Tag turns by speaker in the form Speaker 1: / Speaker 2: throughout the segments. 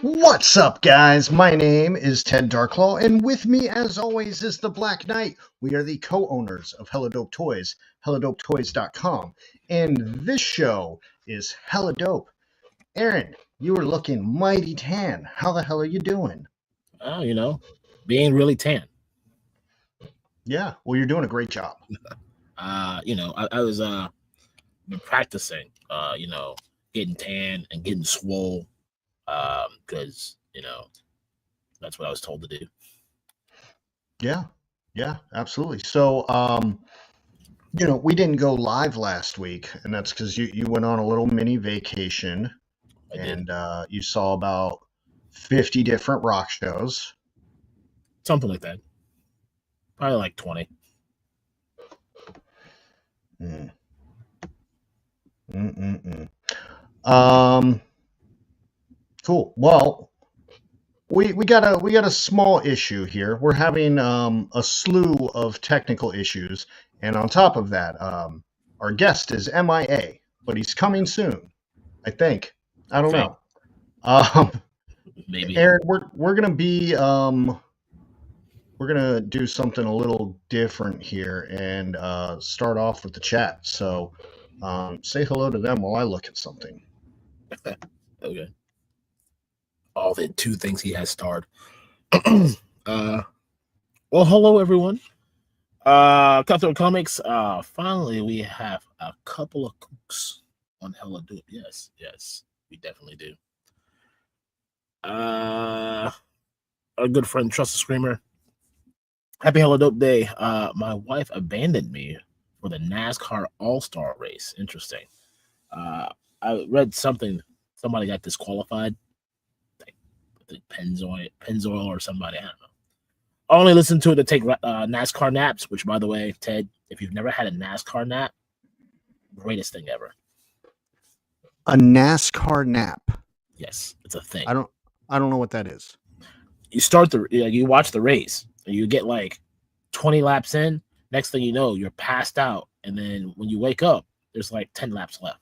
Speaker 1: What's up, guys? My name is Ted Darklaw, and with me, as always, is the Black Knight. We are the co-owners of Hella Dope Toys, helladopetoys.com, and this show is Hella Dope. Aaron, you are looking mighty tan. How the hell are you doing?
Speaker 2: Oh, being really tan.
Speaker 1: Yeah, well, you're doing a great job.
Speaker 2: I was been practicing, getting tan and getting swole, because that's what I was told to do.
Speaker 1: Yeah, absolutely. So, we didn't go live last week, and that's because you went on a little mini vacation,
Speaker 2: I did
Speaker 1: and you saw about 50 different rock shows.
Speaker 2: something like that, probably like 20.
Speaker 1: Mm. Mm-mm-mm. Um, cool. Well, we got a small issue here. We're having a slew of technical issues, and on top of that, our guest is MIA, but he's coming soon. I think. I don't
Speaker 2: Fake,
Speaker 1: know. Um,
Speaker 2: maybe.
Speaker 1: Aaron, we're gonna do something a little different here and start off with the chat. So say hello to them while I look at something.
Speaker 2: Okay. All the two things he has starred. uh, well, hello everyone. Cutthroat Comics. Finally, we have a couple of cooks on Hella Dope. Yes, we definitely do. Our good friend Trust the Screamer. Happy Hella Dope Day. My wife abandoned me for the NASCAR All Star race. Interesting. I read something. Somebody got disqualified. I think Pennzoil or somebody. I don't know. I only listen to it to take NASCAR naps. Which, by the way, Ted, if you've never had a NASCAR nap, greatest thing ever.
Speaker 1: A NASCAR nap.
Speaker 2: Yes, it's a thing.
Speaker 1: I don't know what that is.
Speaker 2: You watch the race, and you get like 20 laps in. Next thing you know, you're passed out, and then when you wake up, there's like 10 laps left.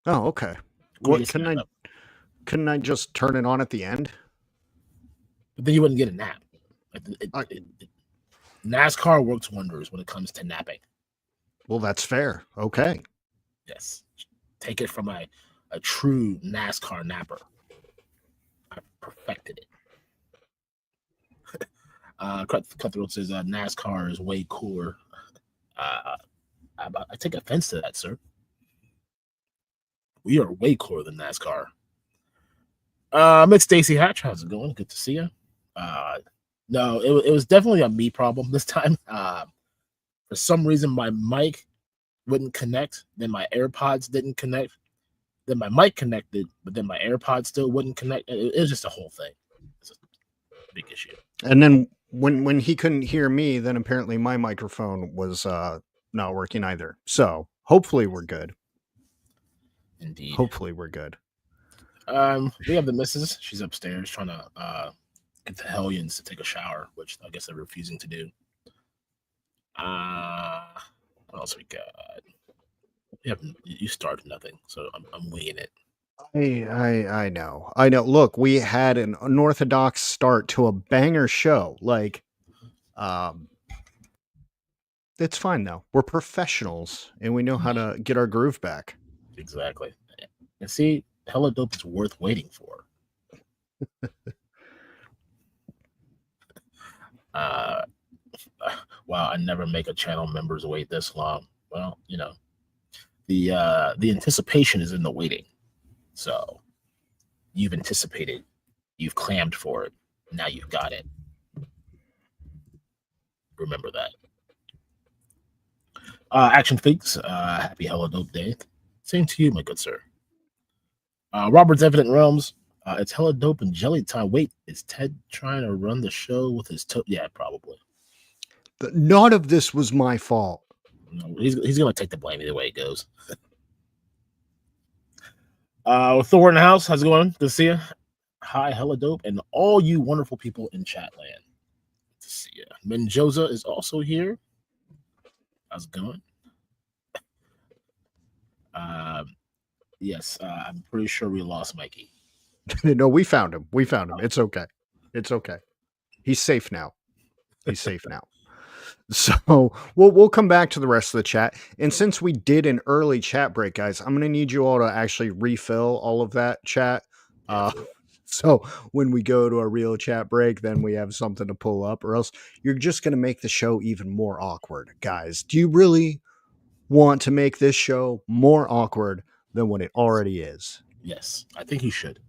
Speaker 1: Oh, okay. What couldn't I just turn it on at the end?
Speaker 2: But then you wouldn't get a nap. NASCAR works wonders when it comes to napping.
Speaker 1: Well, that's fair. Okay.
Speaker 2: Yes. Take it from a true NASCAR napper. I perfected it. Cutthroat says NASCAR is way cooler. I take offense to that, sir. We are way cooler than NASCAR. Miss Stacy Hatch, how's it going? Good to see you. No, it was definitely a me problem this time. For some reason, my mic wouldn't connect. Then my AirPods didn't connect. Then my mic connected, but then my AirPods still wouldn't connect. It was just a whole thing. It's a big issue.
Speaker 1: And then when he couldn't hear me, then apparently my microphone was not working either. So hopefully we're good.
Speaker 2: Indeed.
Speaker 1: Hopefully we're good.
Speaker 2: We have the missus. She's upstairs trying to get the hellions to take a shower, which I guess they're refusing to do. What else we got? You started nothing, so I'm winging it.
Speaker 1: I know. Look, we had an unorthodox start to a banger show. Like, it's fine though. We're professionals and we know how to get our groove back.
Speaker 2: Exactly. And see, Hella Dope is worth waiting for. Wow, I never make a channel members wait this long. Well, the anticipation is in the waiting. So you've anticipated, you've clammed for it. Now you've got it. Remember that. Action Freaks, happy Hella Dope Day. Same to you, my good sir. Robert's Evident Realms, it's Hella Dope and Jelly Time. Wait, is Ted trying to run the show with his toe? Yeah, probably.
Speaker 1: None of this was my fault.
Speaker 2: No, he's going to take the blame either way it goes. Thor in the house, how's it going? Good to see you. Hi, Hella Dope, and all you wonderful people in chat land. Good to see you. Menjoza is also here. How's it going? Yes, I'm pretty sure we lost Mikey.
Speaker 1: No, we found him. We found him. It's okay. It's okay. He's safe now. He's safe now. So we'll come back to the rest of the chat. And since we did an early chat break, guys, I'm gonna need you all to actually refill all of that chat.
Speaker 2: Yeah.
Speaker 1: So when we go to a real chat break, then we have something to pull up, or else you're just gonna make the show even more awkward. Guys, do you really want to make this show more awkward than what it already is?
Speaker 2: Yes, I think you should.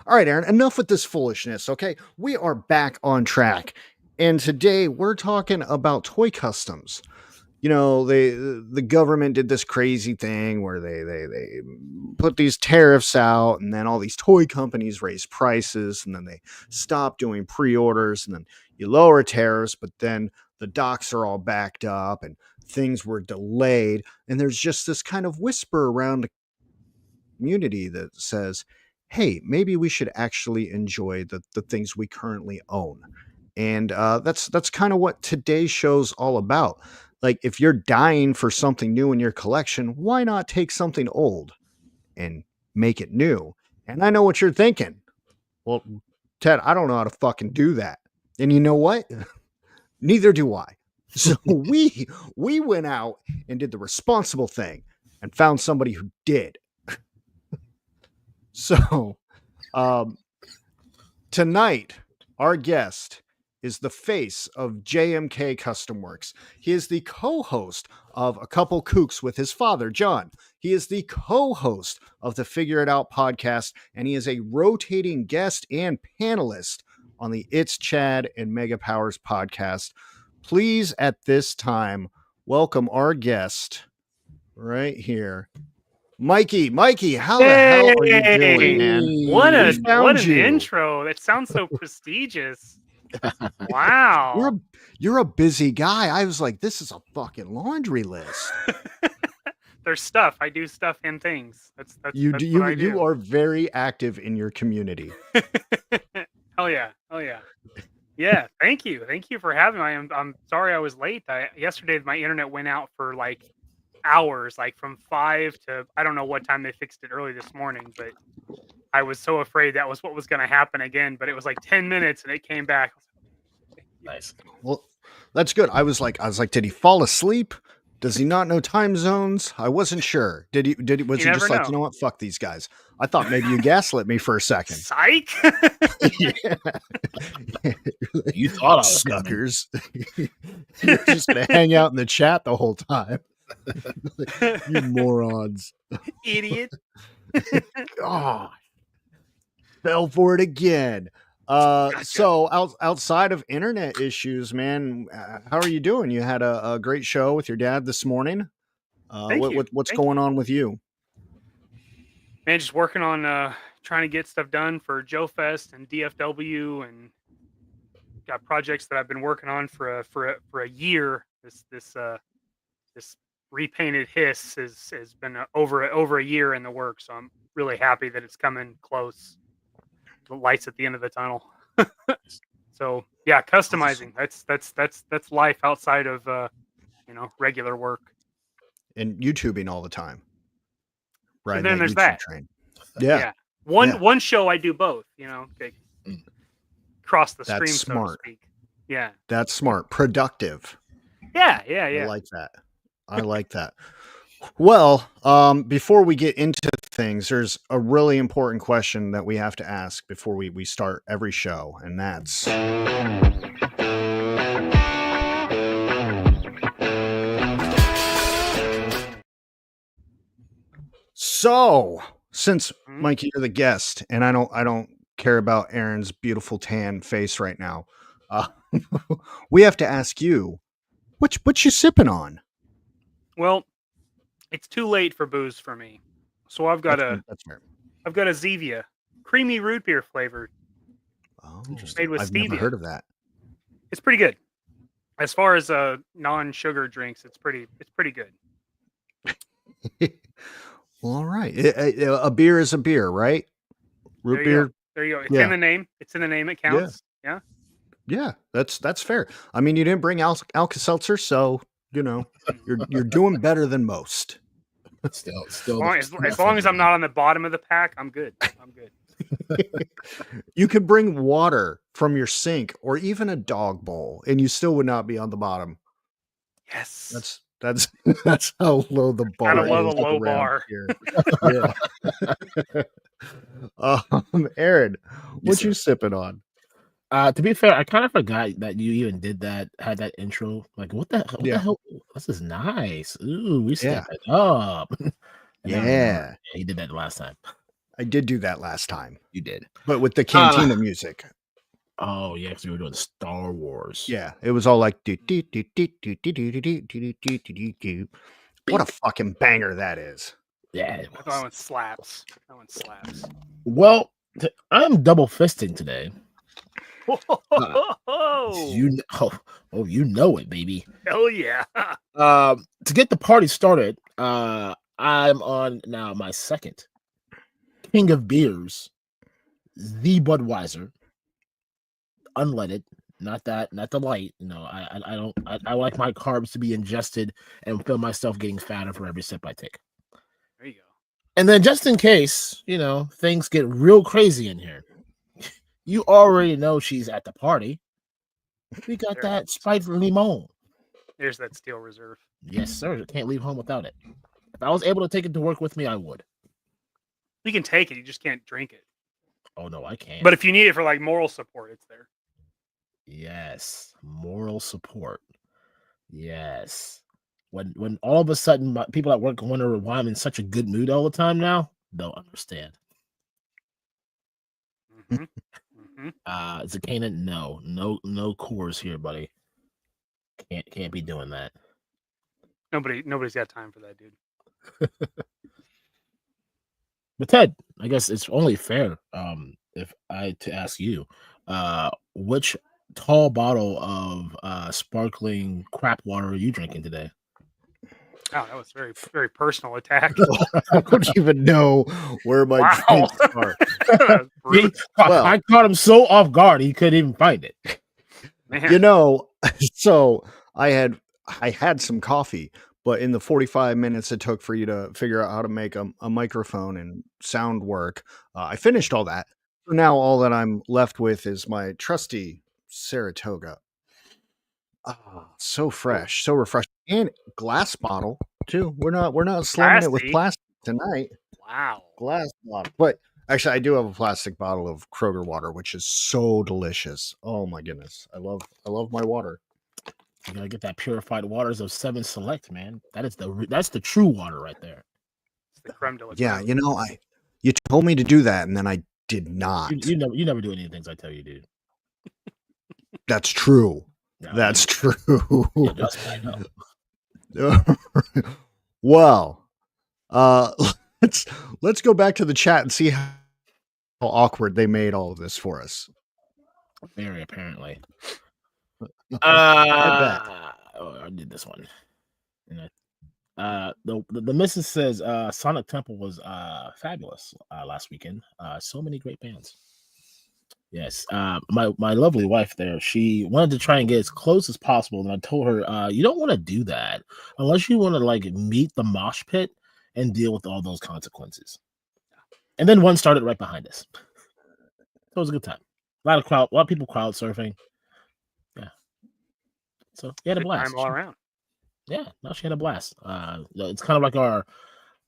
Speaker 1: All right, Aaron, enough with this foolishness, okay? We are back on track. And today we're talking about toy customs. You know, the government did this crazy thing where they put these tariffs out, and then all these toy companies raise prices, and then they stop doing pre-orders, and then you lower tariffs, but then the docks are all backed up and things were delayed. And there's just this kind of whisper around the community that says, hey, maybe we should actually enjoy the things we currently own. And that's kind of what today's show's all about. Like, if you're dying for something new in your collection, why not take something old and make it new? And I know what you're thinking. Well, Ted, I don't know how to fucking do that. And you know what? Neither do I. So we went out and did the responsible thing and found somebody who did. So tonight, our guest is the face of JMK Custom Works. He is the co-host of A Couple Kooks with his father, John. He is the co-host of the Figure It Out podcast, and he is a rotating guest and panelist on the It's Chad and Mega Powers podcast. Please, at this time, welcome our guest right here, Mikey, how the hell are you doing, man?
Speaker 3: What
Speaker 1: We
Speaker 3: an
Speaker 1: found you.
Speaker 3: intro. That sounds so prestigious. Wow.
Speaker 1: You're a busy guy. I was like, this is a fucking laundry list.
Speaker 3: There's stuff. I do stuff and things. That's
Speaker 1: You
Speaker 3: that's
Speaker 1: do
Speaker 3: what I do.
Speaker 1: you are very active in your community.
Speaker 3: Hell yeah. Yeah, thank you. Thank you for having me. I'm sorry I was late. Yesterday my internet went out for like hours, like from 5 to I don't know what time they fixed it early this morning, but I was so afraid that was what was going to happen again, but it was like 10 minutes and it came back.
Speaker 2: Nice.
Speaker 1: Well, that's good. I was like, did he fall asleep? Does he not know time zones? I wasn't sure. Was he just like, you know what? Fuck these guys. I thought maybe you gaslit me for a second.
Speaker 3: Psych.
Speaker 1: Yeah.
Speaker 2: You thought I was
Speaker 1: suckers. You're just gonna hang out in the chat the whole time. You morons.
Speaker 3: Idiot.
Speaker 1: God. Fell for it again.
Speaker 3: Gotcha.
Speaker 1: So outside of internet issues, man, how are you doing? You had a great show with your dad this morning. What's going on with you?
Speaker 3: Man, just working on trying to get stuff done for Joe Fest and DFW, and got projects that I've been working on for a year. This repainted hiss has been over a year in the works, so I'm really happy that it's coming close. The lights at the end of the tunnel. So yeah, customizing. That's life outside of regular work.
Speaker 1: And YouTubing all the time. Right.
Speaker 3: And then there's that.
Speaker 1: Train. Yeah.
Speaker 3: One show I do both, cross the stream,
Speaker 1: smart.
Speaker 3: so to speak. Yeah.
Speaker 1: That's smart. Productive.
Speaker 3: Yeah.
Speaker 1: I like that. Well, before we get into things, there's a really important question that we have to ask before we start every show, and that's so. Since Mikey, you're the guest, and I don't care about Aaron's beautiful tan face right now, we have to ask you, what you sipping on?
Speaker 3: Well, it's too late for booze for me, so I've got
Speaker 1: that's fair.
Speaker 3: I've got a Zevia, creamy root beer flavored.
Speaker 1: Oh,
Speaker 3: made with
Speaker 1: I've
Speaker 3: stevia.
Speaker 1: never heard of that.
Speaker 3: It's pretty good. As far as non-sugar drinks, it's pretty good.
Speaker 1: Well, all right. A beer is a beer, right? Root beer.
Speaker 3: There you go. It's in the name. It's in the name. It counts.
Speaker 1: Yeah. That's fair. I mean, you didn't bring Alka-Seltzer, so you're doing better than most.
Speaker 2: Still,
Speaker 3: As long as I'm not on the bottom of the pack, I'm good. I'm good.
Speaker 1: You could bring water from your sink or even a dog bowl, and you still would not be on the bottom.
Speaker 3: Yes.
Speaker 1: That's that's how low the bar
Speaker 3: Gotta love
Speaker 1: is
Speaker 3: a low
Speaker 1: around
Speaker 3: bar.
Speaker 1: here. Yeah. Aaron, what you sipping on?
Speaker 2: To be fair, I kind of forgot that you even did that, had that intro. Like, what the
Speaker 1: Yeah.
Speaker 2: hell? This is nice. Ooh, we
Speaker 1: Yeah.
Speaker 2: stepped it up. And then I remember,
Speaker 1: Yeah.
Speaker 2: he did that last time.
Speaker 1: I did do that last time,
Speaker 2: You did.
Speaker 1: but with the cantina music.
Speaker 2: Oh, yeah, because we were doing Star Wars.
Speaker 1: Yeah, it was all like what a fucking banger that is.
Speaker 2: Yeah, it
Speaker 3: That
Speaker 2: was.
Speaker 3: one slaps. That one slaps.
Speaker 2: Well, I'm double fisting today.
Speaker 3: Oh,
Speaker 2: You know, you know it, baby.
Speaker 3: hell yeah.
Speaker 2: To get the party started, I'm on now my second King of Beers, the Budweiser, unleaded, not the light. You know, I like my carbs to be ingested and feel myself getting fatter for every sip I take.
Speaker 3: There you go.
Speaker 2: And then just in case, you know, things get real crazy in here, you already know she's at the party. We got
Speaker 3: There.
Speaker 2: that Sprite Limon.
Speaker 3: There's that steel reserve.
Speaker 2: Yes, sir. Can't leave home without it. If I was able to take it to work with me, I would.
Speaker 3: You can take it, you just can't drink it.
Speaker 2: Oh no, I can't.
Speaker 3: But if you need it for like moral support, it's there.
Speaker 2: Yes, moral support. Yes. When all of a sudden people at work wonder why I'm in such a good mood all the time now, they'll understand.
Speaker 3: Mm-hmm. Mm-hmm.
Speaker 2: Zakana, no Coors here, buddy. Can't be doing that.
Speaker 3: Nobody's got time for that, dude.
Speaker 2: But Ted, I guess it's only fair if I to ask you, which tall bottle of sparkling crap water are you drinking today?
Speaker 3: Wow, that was very, very personal attack.
Speaker 1: I don't even know where my
Speaker 3: Wow.
Speaker 1: drinks are.
Speaker 2: I caught him so off guard he couldn't even find it.
Speaker 3: Man.
Speaker 1: You know, so I had some coffee, but in the 45 minutes it took for you to figure out how to make a microphone and sound work, I finished all that. So now all that I'm left with is my trusty Saratoga. So fresh, so refreshing, and glass bottle too. We're not slumming it with
Speaker 3: Classy.
Speaker 1: plastic tonight.
Speaker 3: Wow.
Speaker 1: Glass bottle, but actually, I do have a plastic bottle of Kroger water, which is so delicious. Oh my goodness, I love my water.
Speaker 2: You gotta get that purified waters of 7 Select, man. That's the true water right there.
Speaker 3: It's the creme de la
Speaker 1: Yeah,
Speaker 3: creme.
Speaker 1: you know, you told me to do that, and then I did not.
Speaker 2: You never do any of the things I tell you, dude.
Speaker 1: That's true.
Speaker 2: No,
Speaker 1: That's true.
Speaker 2: yeah, just I know.
Speaker 1: Well, let's go back to the chat and see how awkward they made all of this for us.
Speaker 2: Very apparently.
Speaker 1: I
Speaker 2: I did this one. The missus says Sonic Temple was fabulous last weekend. So many great bands. Yes, my lovely wife there, she wanted to try and get as close as possible, and I told her, you don't want to do that unless you want to like meet the mosh pit and deal with all those consequences. And then one started right behind us. So it was a good time. A lot of people crowd surfing. Yeah. So he had a
Speaker 3: Good
Speaker 2: blast.
Speaker 3: time all around.
Speaker 2: Yeah, no, she had a blast. It's kind of like our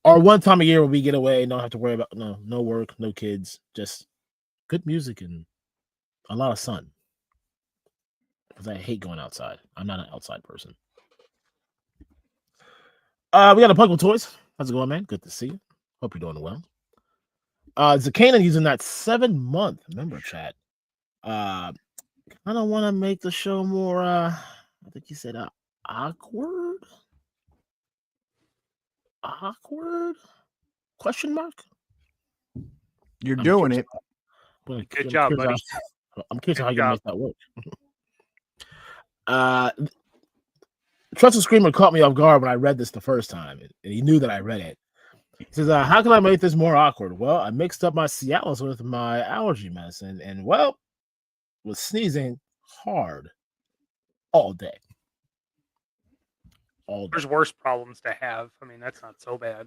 Speaker 2: one time a year where we get away and don't have to worry about no work, no kids, just good music and a lot of sun. Because I hate going outside. I'm not an outside person. We got a Plug with Toys. How's it going, man? Good to see you. Hope you're doing well. Zakana using that 7-month member chat. I don't want to make the show more I think you said awkward. Question mark?
Speaker 1: You're doing it.
Speaker 3: Good job, buddy.
Speaker 2: I'm curious
Speaker 3: Good
Speaker 2: how you
Speaker 3: job.
Speaker 2: make that work. Trusted Screamer caught me off guard when I read this the first time, and he knew that I read it. He says, how can I make this more awkward? Well, I mixed up my Cialis with my allergy medicine, and well, was sneezing hard all day.
Speaker 3: There's worse problems to have. I mean, that's not so bad.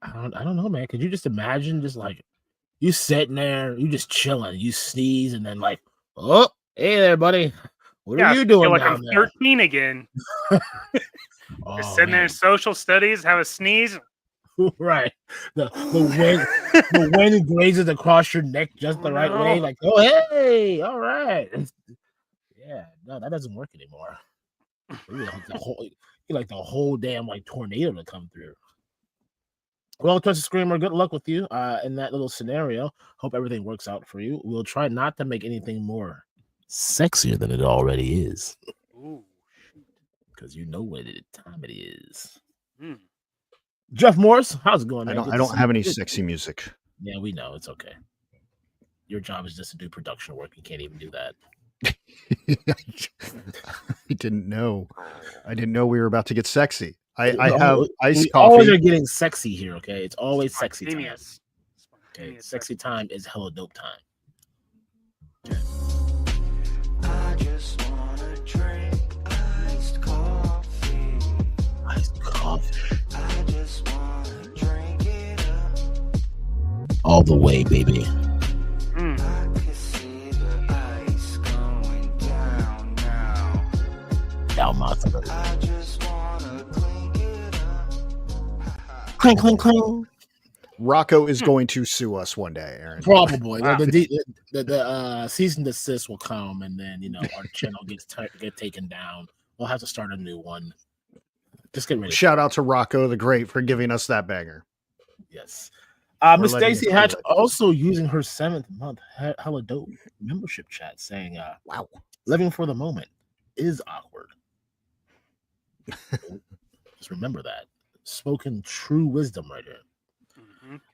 Speaker 2: I don't know, man. Could you just imagine just like you sitting there, you just chilling, you sneeze, and then like, oh, hey there, buddy. What are you
Speaker 3: I
Speaker 2: doing
Speaker 3: feel like
Speaker 2: down
Speaker 3: I'm
Speaker 2: there?
Speaker 3: 13 again. Just
Speaker 2: Oh
Speaker 3: sitting there in
Speaker 2: man,
Speaker 3: social studies, have a sneeze.
Speaker 2: right. The wind grazes across your neck just the right way.
Speaker 3: No.
Speaker 2: Like, oh hey, all right. Yeah, no, that doesn't work anymore. You like the whole damn like tornado to come through. Well, Twisted Screamer, good luck with you in that little scenario. Hope everything works out for you. We'll try not to make anything more sexier than it already is.
Speaker 3: Ooh,
Speaker 2: Because you know what time it is.
Speaker 3: shoot.
Speaker 2: Jeff Morris, how's it going, man?
Speaker 1: I don't have any sexy music.
Speaker 2: Yeah, we know. It's okay. Your job is just to do production work. You can't even do that.
Speaker 1: I didn't know. I didn't know we were about to get sexy. I
Speaker 2: No,
Speaker 1: have iced
Speaker 2: we always are
Speaker 1: coffee.
Speaker 2: getting sexy here, okay? It's always sexy time.
Speaker 3: Spontaneous.
Speaker 2: Okay,
Speaker 3: Spontaneous
Speaker 2: sexy time is hella dope time.
Speaker 4: I just wanna drink iced coffee.
Speaker 2: Iced coffee.
Speaker 4: I just wanna drink it up.
Speaker 2: All the way, baby.
Speaker 3: Mm.
Speaker 4: I can see the ice going down now.
Speaker 2: Down my throat.
Speaker 4: I just wanna clink it up.
Speaker 2: Clink, clink, clink.
Speaker 1: Rocco is going to sue us one day, Aaron.
Speaker 2: Probably.
Speaker 3: Wow.
Speaker 2: The cease and desist will come, and then our channel get taken down. We'll have to start a new one. Just get ready.
Speaker 1: Shout out to Rocco the Great for giving us that banger.
Speaker 2: Yes.
Speaker 1: We're
Speaker 2: Miss
Speaker 1: letting
Speaker 2: Stacy
Speaker 1: it
Speaker 2: Hatch
Speaker 1: do it.
Speaker 2: also using her 7th month hella dope membership chat saying,
Speaker 1: Wow.
Speaker 2: living for the moment is awkward. Just remember that. Spoken true wisdom right here.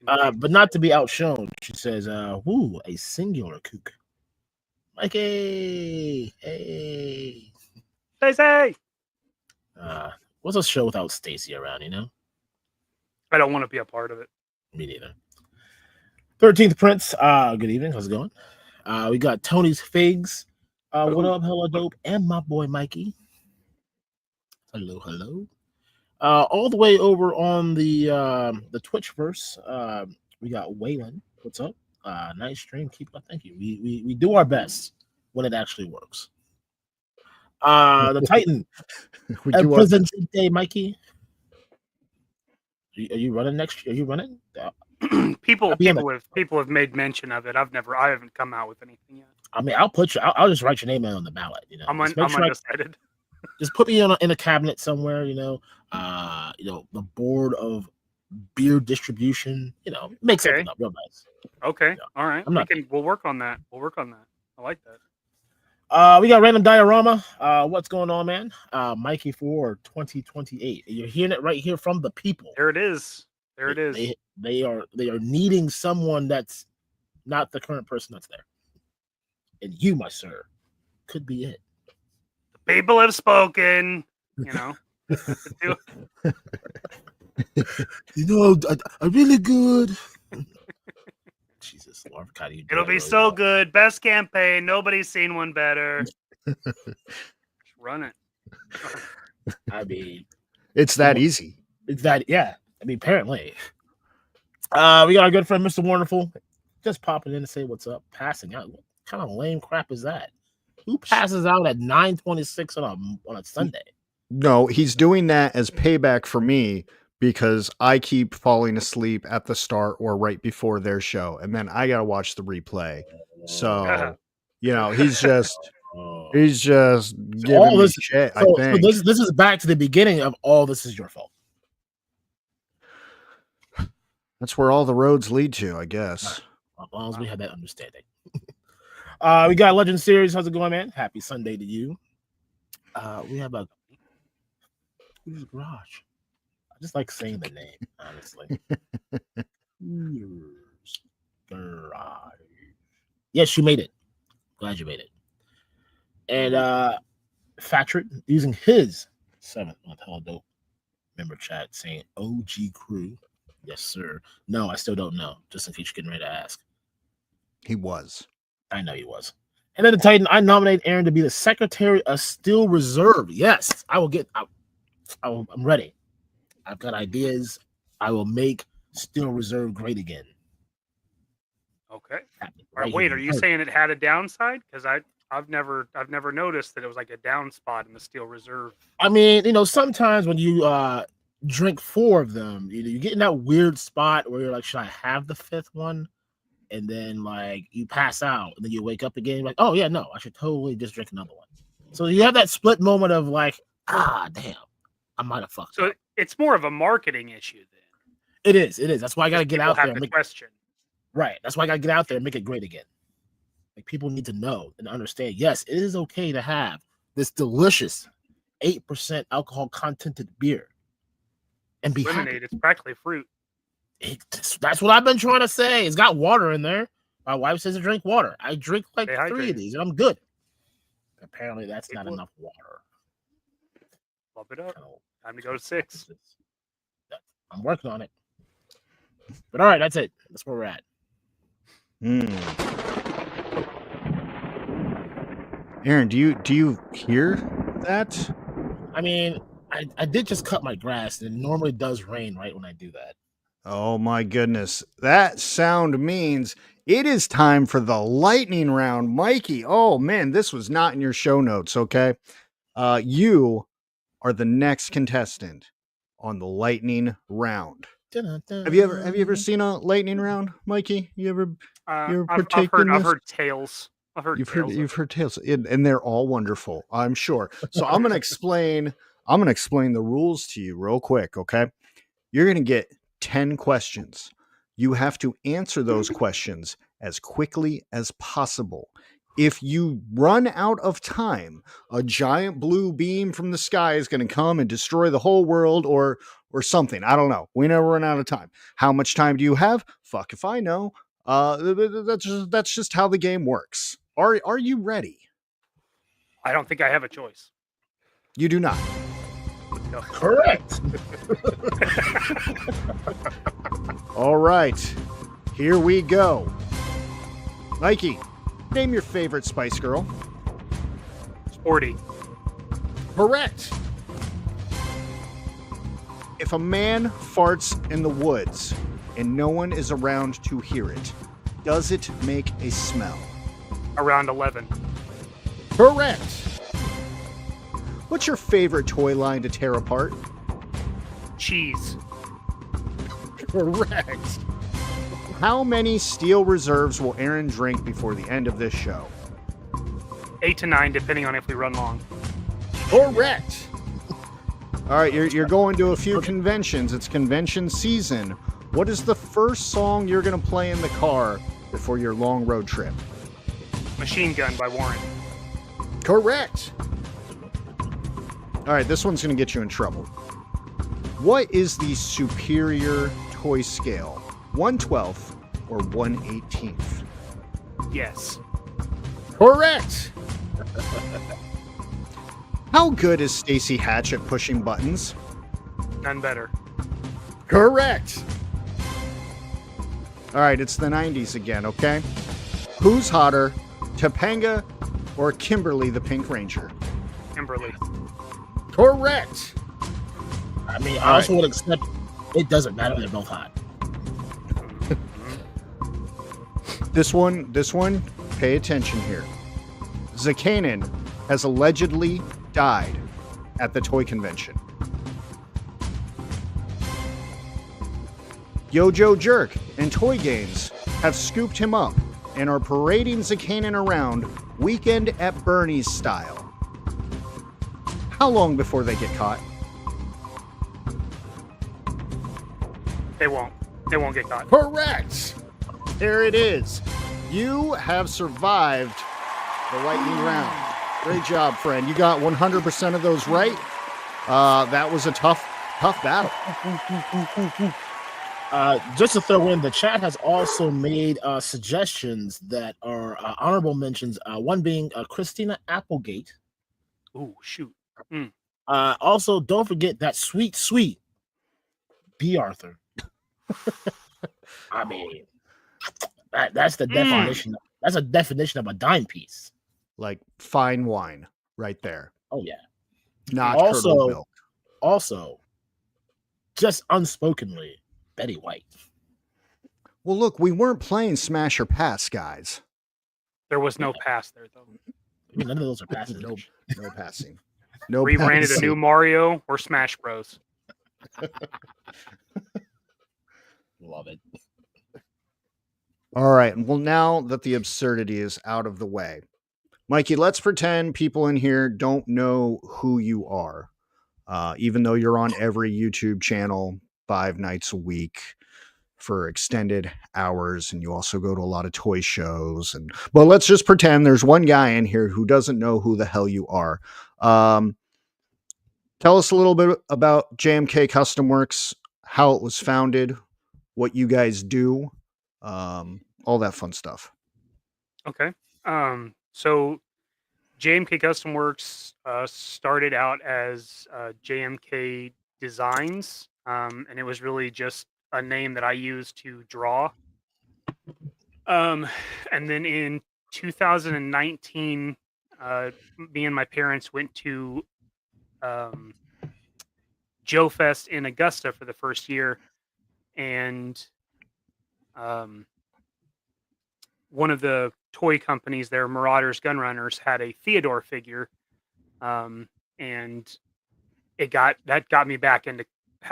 Speaker 3: Mhm.
Speaker 2: But not to be outshone, she says, woo, a singular kook. Mikey, hey.
Speaker 3: Stacey!
Speaker 2: What's a show without Stacy around,
Speaker 3: I don't want to be a part of it.
Speaker 2: Me neither. 13th Prince, good evening. How's it going? We got Tony's Figs. What up, hella dope? And my boy Mikey. Hello, hello. All the way over on the Twitchverse, we got Waylon. What's up? Nice stream. Keep up. Thank you. We do our best when it actually works. The Titan.
Speaker 1: We do our
Speaker 2: Presente, Mikey. Are you running next? Are you running?
Speaker 3: people
Speaker 2: be on
Speaker 3: have made mention of it. I haven't come out with anything yet.
Speaker 2: I mean, I'll put you. I'll just write your name in on the ballot.
Speaker 3: I'm
Speaker 2: Just make sure
Speaker 3: undecided.
Speaker 2: just put me in a cabinet somewhere. The board of beer distribution. Make
Speaker 3: Okay.
Speaker 2: something up real nice.
Speaker 3: Okay.
Speaker 2: Yeah.
Speaker 3: All right.
Speaker 2: I'm not-
Speaker 3: We'll work on that. I like that.
Speaker 2: We got random diorama. What's going on, man? Mikey for 2028. You're hearing it right here from the people.
Speaker 3: There it is. There it is.
Speaker 2: They are needing someone that's not the current person that's there. And you, my sir, could be it.
Speaker 3: The people have spoken.
Speaker 2: I'm really good. Jesus, Lord, God, you do
Speaker 3: It'll
Speaker 2: it
Speaker 3: be
Speaker 2: really
Speaker 3: so
Speaker 2: well.
Speaker 3: good. Best campaign. Nobody's seen one better. Just run it.
Speaker 2: I mean,
Speaker 1: It's that easy.
Speaker 2: it's that, yeah. I mean, apparently. We got our good friend, Mr. Wonderful, just popping in to say what's up, passing out. What kind of lame crap is that? Who passes out at 9:26 on a Sunday?
Speaker 1: No, he's doing that as payback for me because I keep falling asleep at the start or right before their show, and then I gotta watch the replay. So, he's just
Speaker 2: Oh.
Speaker 1: giving me
Speaker 2: this-
Speaker 1: shit. I
Speaker 2: So
Speaker 1: think
Speaker 2: this is back to the beginning of all this is your fault.
Speaker 1: that's where all the roads lead to, I guess.
Speaker 2: As long as we have that understanding. We got Legend Series. How's it going, man? Happy Sunday to you. We have a Hooters Garage. I just like saying the name, honestly. Hooters Garage. Yes, you made it. Glad you made it. And Fatrit using his 7th month hell dope member chat saying OG crew. Yes, sir. No, I still don't know. Just in case you're getting ready to ask.
Speaker 1: He was.
Speaker 2: I know he was. And then the Titan, I nominate Aaron to be the Secretary of Steel Reserve. Yes, I will get. I'm ready. I've got ideas. I will make Steel Reserve great again.
Speaker 3: Okay.
Speaker 2: Right
Speaker 3: Wait,
Speaker 2: here.
Speaker 3: are you saying it had a downside? Because I've never noticed that it was like a down spot in the Steel Reserve.
Speaker 2: I mean, sometimes when you drink 4 of them, you get in that weird spot where you're like, should I have the 5th one? And then like you pass out, and then you wake up again, you're like, oh yeah, no, I should totally just drink another one. So you have that split moment of like, damn, I might have fucked
Speaker 3: So
Speaker 2: up.
Speaker 3: it's more of a marketing issue then.
Speaker 2: It is. That's why I gotta get
Speaker 3: People
Speaker 2: out there
Speaker 3: have
Speaker 2: and
Speaker 3: the question.
Speaker 2: right. That's why I gotta get out there and make it great again. Like people need to know and understand. Yes, it is okay to have this delicious 8% alcohol contented beer and be
Speaker 3: Lemonade,
Speaker 2: happy.
Speaker 3: it's practically fruit.
Speaker 2: That's what I've been trying to say. It's got water in there. My wife says to drink water. I drink like
Speaker 3: Stay
Speaker 2: 3
Speaker 3: hydrated.
Speaker 2: of these and I'm good. Apparently, that's not
Speaker 3: People-
Speaker 2: enough water.
Speaker 3: Bump it up.
Speaker 2: So,
Speaker 3: Time to go to 6.
Speaker 2: I'm working on it. But all right, that's it. That's where we're at.
Speaker 1: Aaron, do you hear that?
Speaker 2: I mean, I did just cut my grass, and it normally does rain right when I do that.
Speaker 1: Oh my goodness. That sound means it is time for the lightning round. Mikey, oh man, this was not in your show notes, okay? You are the next contestant on the lightning round. Have you ever seen a lightning round, Mikey? You ever
Speaker 3: I've
Speaker 1: partake in this?
Speaker 3: heard tales. I've heard tales.
Speaker 1: You've heard tales, and they're all wonderful, I'm sure. So I'm gonna explain the rules to you real quick, okay? You're gonna get 10 questions. You have to answer those questions as quickly as possible. If you run out of time, a giant blue beam from the sky is going to come and destroy the whole world or something. I don't know. We never run out of time. How much time do you have? Fuck if I know. That's just how the game works. Are you ready?
Speaker 3: I don't think I have a choice.
Speaker 1: You do not.
Speaker 3: No.
Speaker 2: Correct.
Speaker 1: All right. Here we go. Mikey, name your favorite Spice Girl.
Speaker 3: Sporty.
Speaker 1: Correct. If a man farts in the woods and no one is around to hear it, does it make a smell?
Speaker 3: Around 11.
Speaker 1: Correct. What's your favorite toy line to tear apart?
Speaker 3: Cheese.
Speaker 1: Correct. How many steel reserves will Aaron drink before the end of this show?
Speaker 3: 8 to 9, depending on if we run long.
Speaker 1: Correct. All right, you're going to a few conventions. It's convention season. What is the first song you're going to play in the car before your long road trip?
Speaker 3: Machine Gun by Warren.
Speaker 1: Correct. All right, this one's going to get you in trouble. What is the superior toy scale? 1/12 or 1/18?
Speaker 3: Yes.
Speaker 1: Correct. How good is Stacy Hatch at pushing buttons?
Speaker 3: None better.
Speaker 1: Correct. All right, it's the 90s again, okay? Who's hotter, Topanga or Kimberly the Pink Ranger?
Speaker 3: Kimberly.
Speaker 1: Correct.
Speaker 2: I mean, I also would accept it doesn't matter. They're both hot.
Speaker 1: This one, pay attention here. Zakanin has allegedly died at the toy convention. Yojo Jerk and Toy Games have scooped him up and are parading Zakanin around Weekend at Bernie's style. How long before they get caught?
Speaker 3: They won't get caught.
Speaker 1: Correct. There it is. You have survived the lightning round. Great job, friend. You got 100% of those right. That was a tough battle.
Speaker 2: Just to throw in, the chat has also made suggestions that are honorable mentions. One being Christina Applegate.
Speaker 3: Ooh, shoot.
Speaker 2: Also, don't forget that sweet B. Arthur. I mean, that's the definition. That's a definition of a dime piece.
Speaker 1: Like fine wine, right there.
Speaker 2: Oh yeah.
Speaker 1: Not
Speaker 2: also,
Speaker 1: curdled milk.
Speaker 2: Also, just unspokenly, Betty White.
Speaker 1: Well, look, we weren't playing Smash or Pass, guys.
Speaker 3: There was no pass there though.
Speaker 2: I mean, none of those are passes.
Speaker 1: No, no passing. No
Speaker 3: Rebranded a
Speaker 1: passing.
Speaker 3: new Mario or Smash Bros.
Speaker 2: Love it.
Speaker 1: All right. Well, now that the absurdity is out of the way, Mikey, let's pretend people in here don't know who you are, even though you're on every YouTube channel 5 nights a week for extended hours, and you also go to a lot of toy shows. And well, let's just pretend there's one guy in here who doesn't know who the hell you are. Tell us a little bit about JMK Custom Works, how it was founded, what you guys do, all that fun stuff.
Speaker 3: Okay. So JMK Custom Works started out as JMK Designs, and it was really just a name that I used to draw. And then in 2019, me and my parents went to Joe Fest in Augusta for the first year, and one of the toy companies there, Marauders Gunrunners, had a Theodore figure, and that got me back into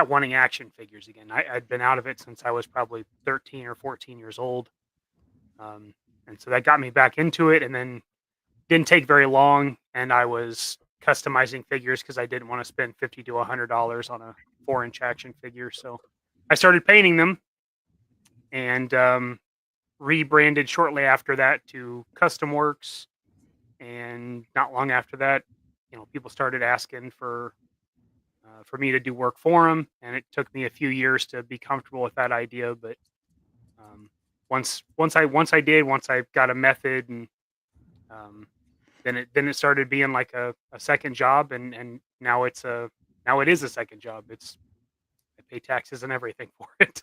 Speaker 3: wanting action figures again. I'd been out of it since I was probably 13 or 14 years old, and so that got me back into it. And then didn't take very long, and I was customizing figures because I didn't want to spend $50 to $100 on a 4-inch action figure. So I started painting them, and rebranded shortly after that to Custom Works. And not long after that, people started asking for me to do work for them, and it took me a few years to be comfortable with that idea. But once I got a method, and then it started being like a second job, and now it is a second job. I pay taxes and everything for it.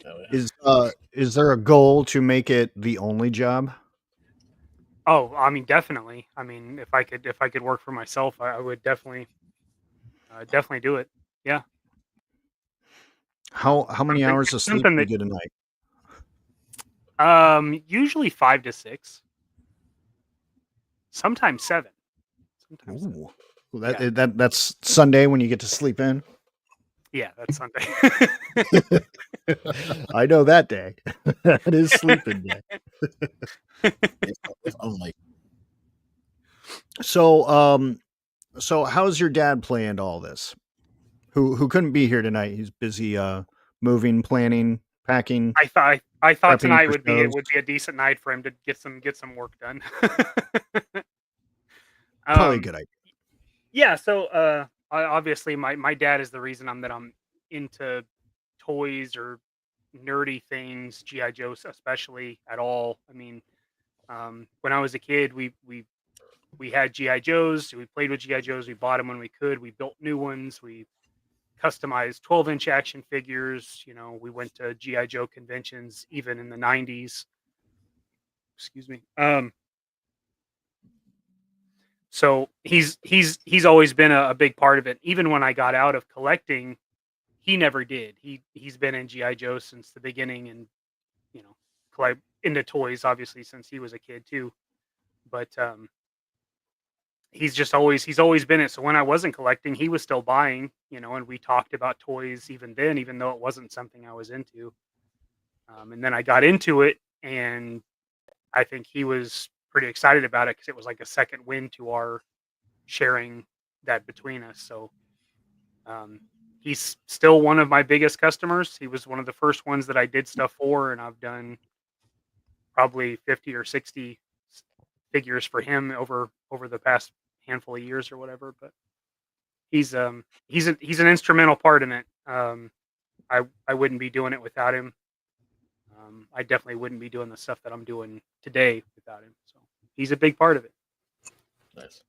Speaker 2: Oh, yeah.
Speaker 1: Is there a goal to make it the only job?
Speaker 3: Oh, I mean, definitely. I mean, if I could work for myself, I would definitely do it. Yeah.
Speaker 1: How many hours of sleep do you
Speaker 3: Something
Speaker 1: get a night?
Speaker 3: that usually 5 to 6, sometimes 7. Sometimes 7.
Speaker 1: Ooh. Well, that's Sunday when you get to sleep in.
Speaker 3: Yeah, that's Sunday.
Speaker 1: I know that day. That is sleeping day.
Speaker 2: If only.
Speaker 1: So how's your dad planned all this? Who couldn't be here tonight? He's busy moving, planning, packing.
Speaker 3: I thought
Speaker 1: prepping
Speaker 3: tonight
Speaker 1: for
Speaker 3: would be
Speaker 1: shows.
Speaker 3: a decent night for him to get some work done.
Speaker 1: Probably a good idea.
Speaker 3: Yeah, so obviously my dad is the reason I'm into toys or nerdy things, GI Joe especially at all. I mean, when I was a kid, we had GI Joes. We played with GI Joes. We bought them when we could. We built new ones. We customized 12-inch action figures. We went to GI Joe conventions even in the 90s. Excuse me. So he's always been a big part of it. Even when I got out of collecting, he never did. He's been in GI Joe since the beginning, and into toys obviously since he was a kid too. But he's always been it. So when I wasn't collecting, he was still buying. And we talked about toys even then, even though it wasn't something I was into. And then I got into it, and I think he was pretty excited about it because it was like a second win to our sharing that between us. So he's still one of my biggest customers. He was one of the first ones that I did stuff for, and I've done probably 50 or 60 figures for him over the past handful of years or whatever. But he's an instrumental part in it. I wouldn't be doing it without him. I definitely wouldn't be doing the stuff that I'm doing today without him. So he's a big part of it.
Speaker 2: Nice.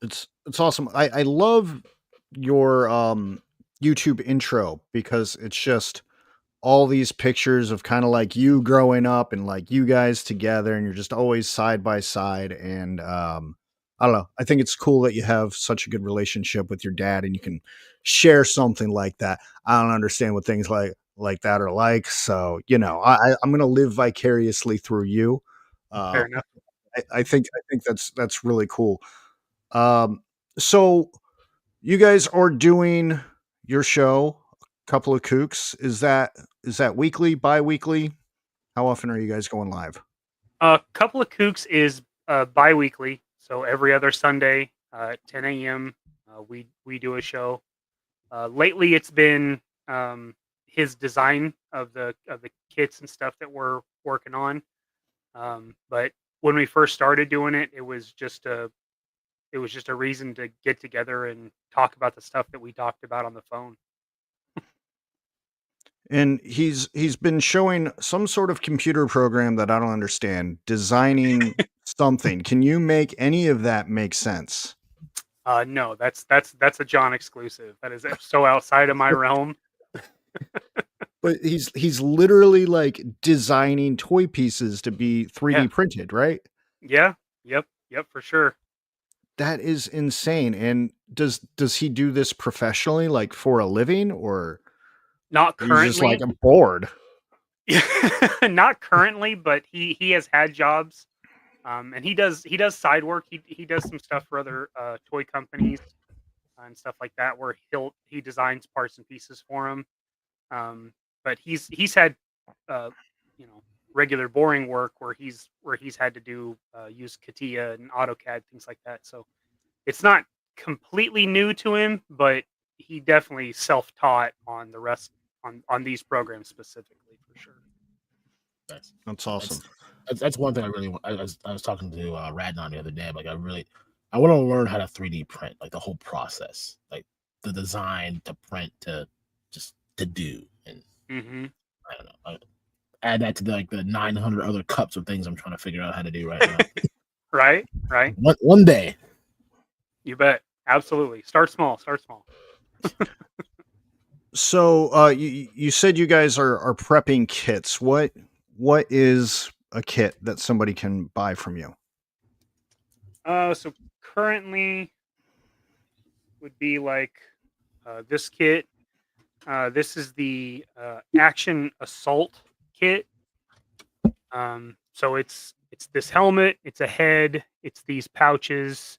Speaker 1: It's awesome. I love your YouTube intro because it's just all these pictures of kind of like you growing up and like you guys together, and you're just always side by side. And I don't know. I think it's cool that you have such a good relationship with your dad and you can share something like that. I don't understand what things like like that or like. So, I'm going to live vicariously through you.
Speaker 3: Fair enough.
Speaker 1: I think that's really cool. So you guys are doing your show, Couple of Kooks. Is that weekly, bi-weekly? How often are you guys going live?
Speaker 3: Couple of Kooks is bi-weekly, so every other Sunday at 10 a.m. We do a show. Lately, it's been his design of the kits and stuff that we're working on. But when we first started doing it, it was just a reason to get together and talk about the stuff that we talked about on the phone.
Speaker 1: And he's been showing some sort of computer program that I don't understand, designing something. Can you make any of that make sense?
Speaker 3: No, that's a John exclusive. That is so outside of my realm.
Speaker 1: But he's literally like designing toy pieces to be 3D
Speaker 3: Yeah.
Speaker 1: printed, right?
Speaker 3: Yeah. Yep, for sure.
Speaker 1: That is insane. And does he do this professionally, like for a living, or
Speaker 3: Not
Speaker 1: he's just like,
Speaker 3: currently.
Speaker 1: I'm bored?
Speaker 3: Not currently, but he has had jobs. And he does side work. He does some stuff for other toy companies and stuff like that, where he designs parts and pieces for them. But he's had regular boring work where he's had to do use CATIA and AutoCAD, things like that. So it's not completely new to him, but he definitely self-taught on the rest on these programs specifically, for sure.
Speaker 1: That's awesome.
Speaker 2: That's one thing I really want. I was talking to Radnon the other day. Like I want to learn how to 3D print, like the whole process, like the design to print to just to do. And I don't know. Add that to the 900 other cups of things I'm trying to figure out how to do right now.
Speaker 3: Right.
Speaker 2: One day.
Speaker 3: You bet. Absolutely. Start small.
Speaker 1: So you said you guys are prepping kits. What is a kit that somebody can buy from you?
Speaker 3: So currently would be like this kit. This is the Action Assault kit. So it's this helmet, it's a head, it's these pouches,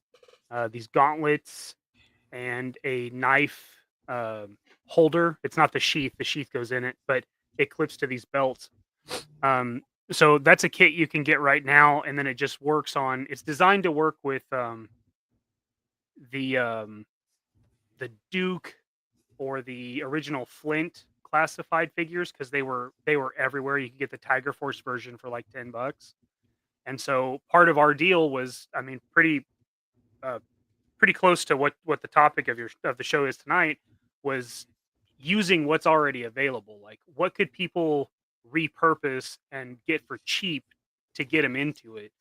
Speaker 3: these gauntlets, and a knife holder. It's not the sheath goes in it, but it clips to these belts. So that's a kit you can get right now, and then it just works on. It's designed to work with the Duke or the original Flint classified figures, because they were everywhere. You could get the Tiger Force version for like $10, and so part of our deal was, I mean, pretty close to what the topic of the show is tonight, was using what's already available. Like, what could people repurpose and get for cheap to get them into it?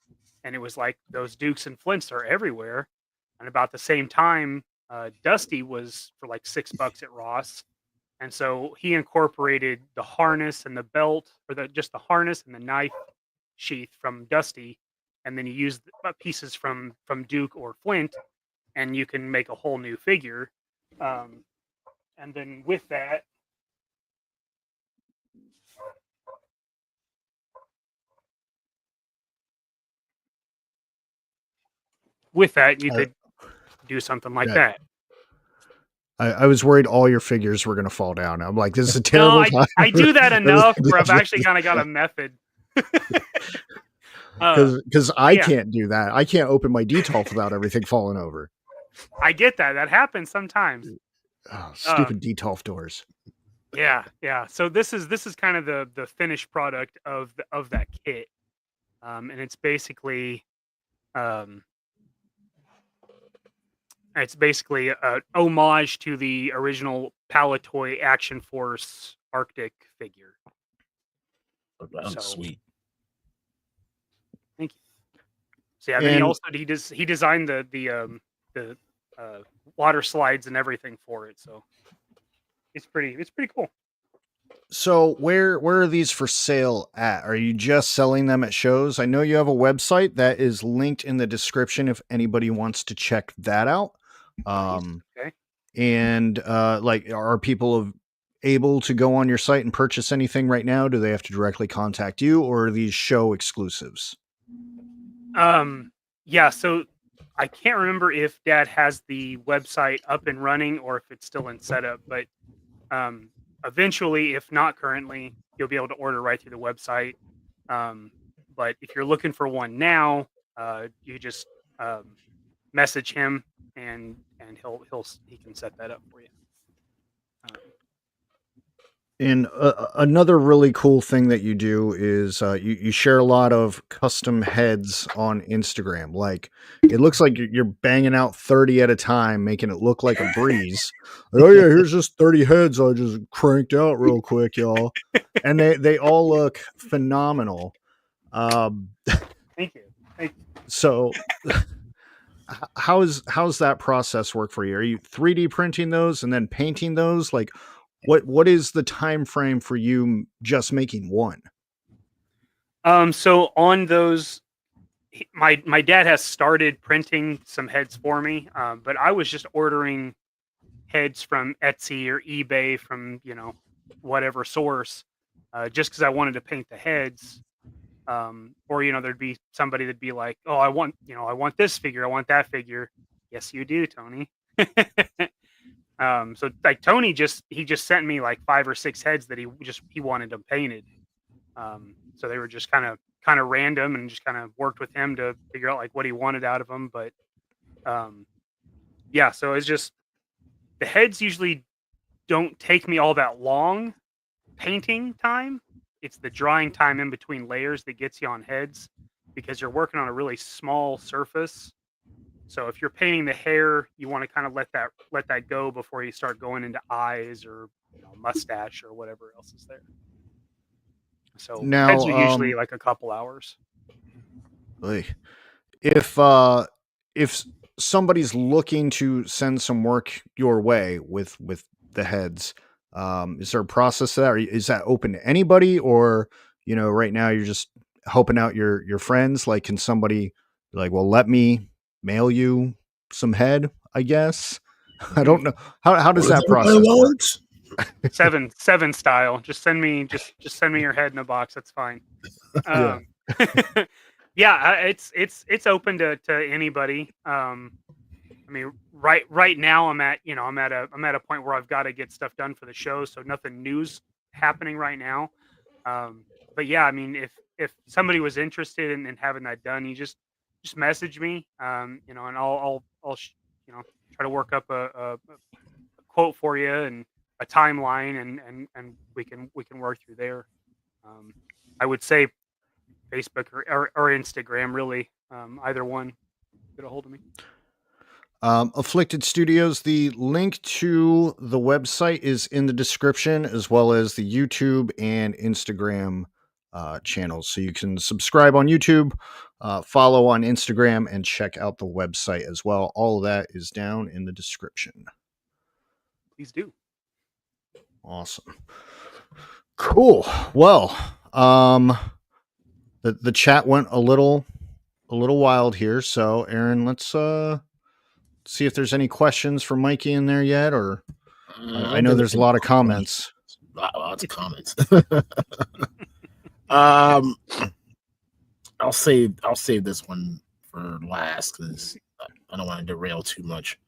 Speaker 3: And it was like, those Dukes and Flints are everywhere. And about the same time, Dusty was for like $6 at Ross. And so he incorporated the harness and the belt, or just the harness and the knife sheath from Dusty. And then you use pieces from Duke or Flint, and you can make a whole new figure. And then with that, you could do something like that.
Speaker 1: I was worried all your figures were going to fall down. I'm like, this is a terrible time.
Speaker 3: I do that enough where I've actually kind of got a method.
Speaker 1: Because I can't do that. I can't open my Detolf without everything falling over.
Speaker 3: I get that. That happens sometimes.
Speaker 1: Oh, stupid Detolf doors.
Speaker 3: Yeah. So this is kind of the finished product of that kit, and it's basically a homage to the original Palatoy Action Force Arctic figure.
Speaker 2: That's sweet.
Speaker 3: Thank you. So yeah, then he designed the water slides and everything for it. So it's pretty cool.
Speaker 1: So where are these for sale at? Are you just selling them at shows? I know you have a website that is linked in the description if anybody wants to check that out.
Speaker 3: Okay.
Speaker 1: And like, are people able to go on your site and purchase anything right now? Do they have to directly contact you, or are these show exclusives?
Speaker 3: Yeah, so I can't remember if Dad has the website up and running or if it's still in setup, but um, eventually, if not currently, you'll be able to order right through the website. Um, but if you're looking for one now, you just message him and he can set that up for you. Um,
Speaker 1: And another really cool thing that you do is you share a lot of custom heads on Instagram. Like, it looks like you're banging out 30 at a time, making it look like a breeze. Like, oh yeah, here's just 30 heads I just cranked out real quick, y'all. And they all look phenomenal.
Speaker 3: Thank you.
Speaker 1: So how's that process work for you? Are you 3D printing those and then painting those? Like, what is the time frame for you just making one?
Speaker 3: So on those, my dad has started printing some heads for me, but I was just ordering heads from Etsy or eBay from whatever source, just because I wanted to paint the heads. Or there'd be somebody that'd be like, "Oh, I want this figure, I want that figure." Yes, you do, Tony. So like Tony he just sent me like 5 or 6 heads that he wanted them painted. So they were just kind of random, and just kind of worked with him to figure out like what he wanted out of them. But yeah, so it's just the heads usually don't take me all that long painting time. It's the drying time in between layers that gets you on heads, because you're working on a really small surface. So if you're painting the hair, you want to kind of let that go before you start going into eyes or mustache or whatever else is there. So
Speaker 1: Now,
Speaker 3: heads are usually like a couple hours.
Speaker 1: if somebody's looking to send some work your way with the heads, is there a process to that, or is that open to anybody, or right now you're just helping out your friends? Like, can somebody be like, well, let me mail you some head, I guess? I don't know. How does that process work?
Speaker 3: 7 style. Just send me your head in a box. That's fine.
Speaker 1: Yeah.
Speaker 3: Yeah, it's open to anybody. I mean, right now I'm at a point where I've got to get stuff done for the show, so nothing new's happening right now. But yeah, I mean, if somebody was interested in having that done, you just message me, and I'll try to work up a quote for you and a timeline, and we can work through there. I would say Facebook or Instagram, really. Either one, get a hold of me.
Speaker 1: Afflicted Studios, the link to the website is in the description, as well as the YouTube and Instagram channels. So you can subscribe on YouTube, follow on Instagram, and check out the website as well. All of that is down in the description.
Speaker 3: Please do.
Speaker 1: Awesome. Cool. Well, the chat went a little wild here. So Aaron, let's see if there's any questions for Mikey in there yet, or I know there's a lot of comments.
Speaker 2: Lots of comments. I'll save this one for last because I don't want to derail too much.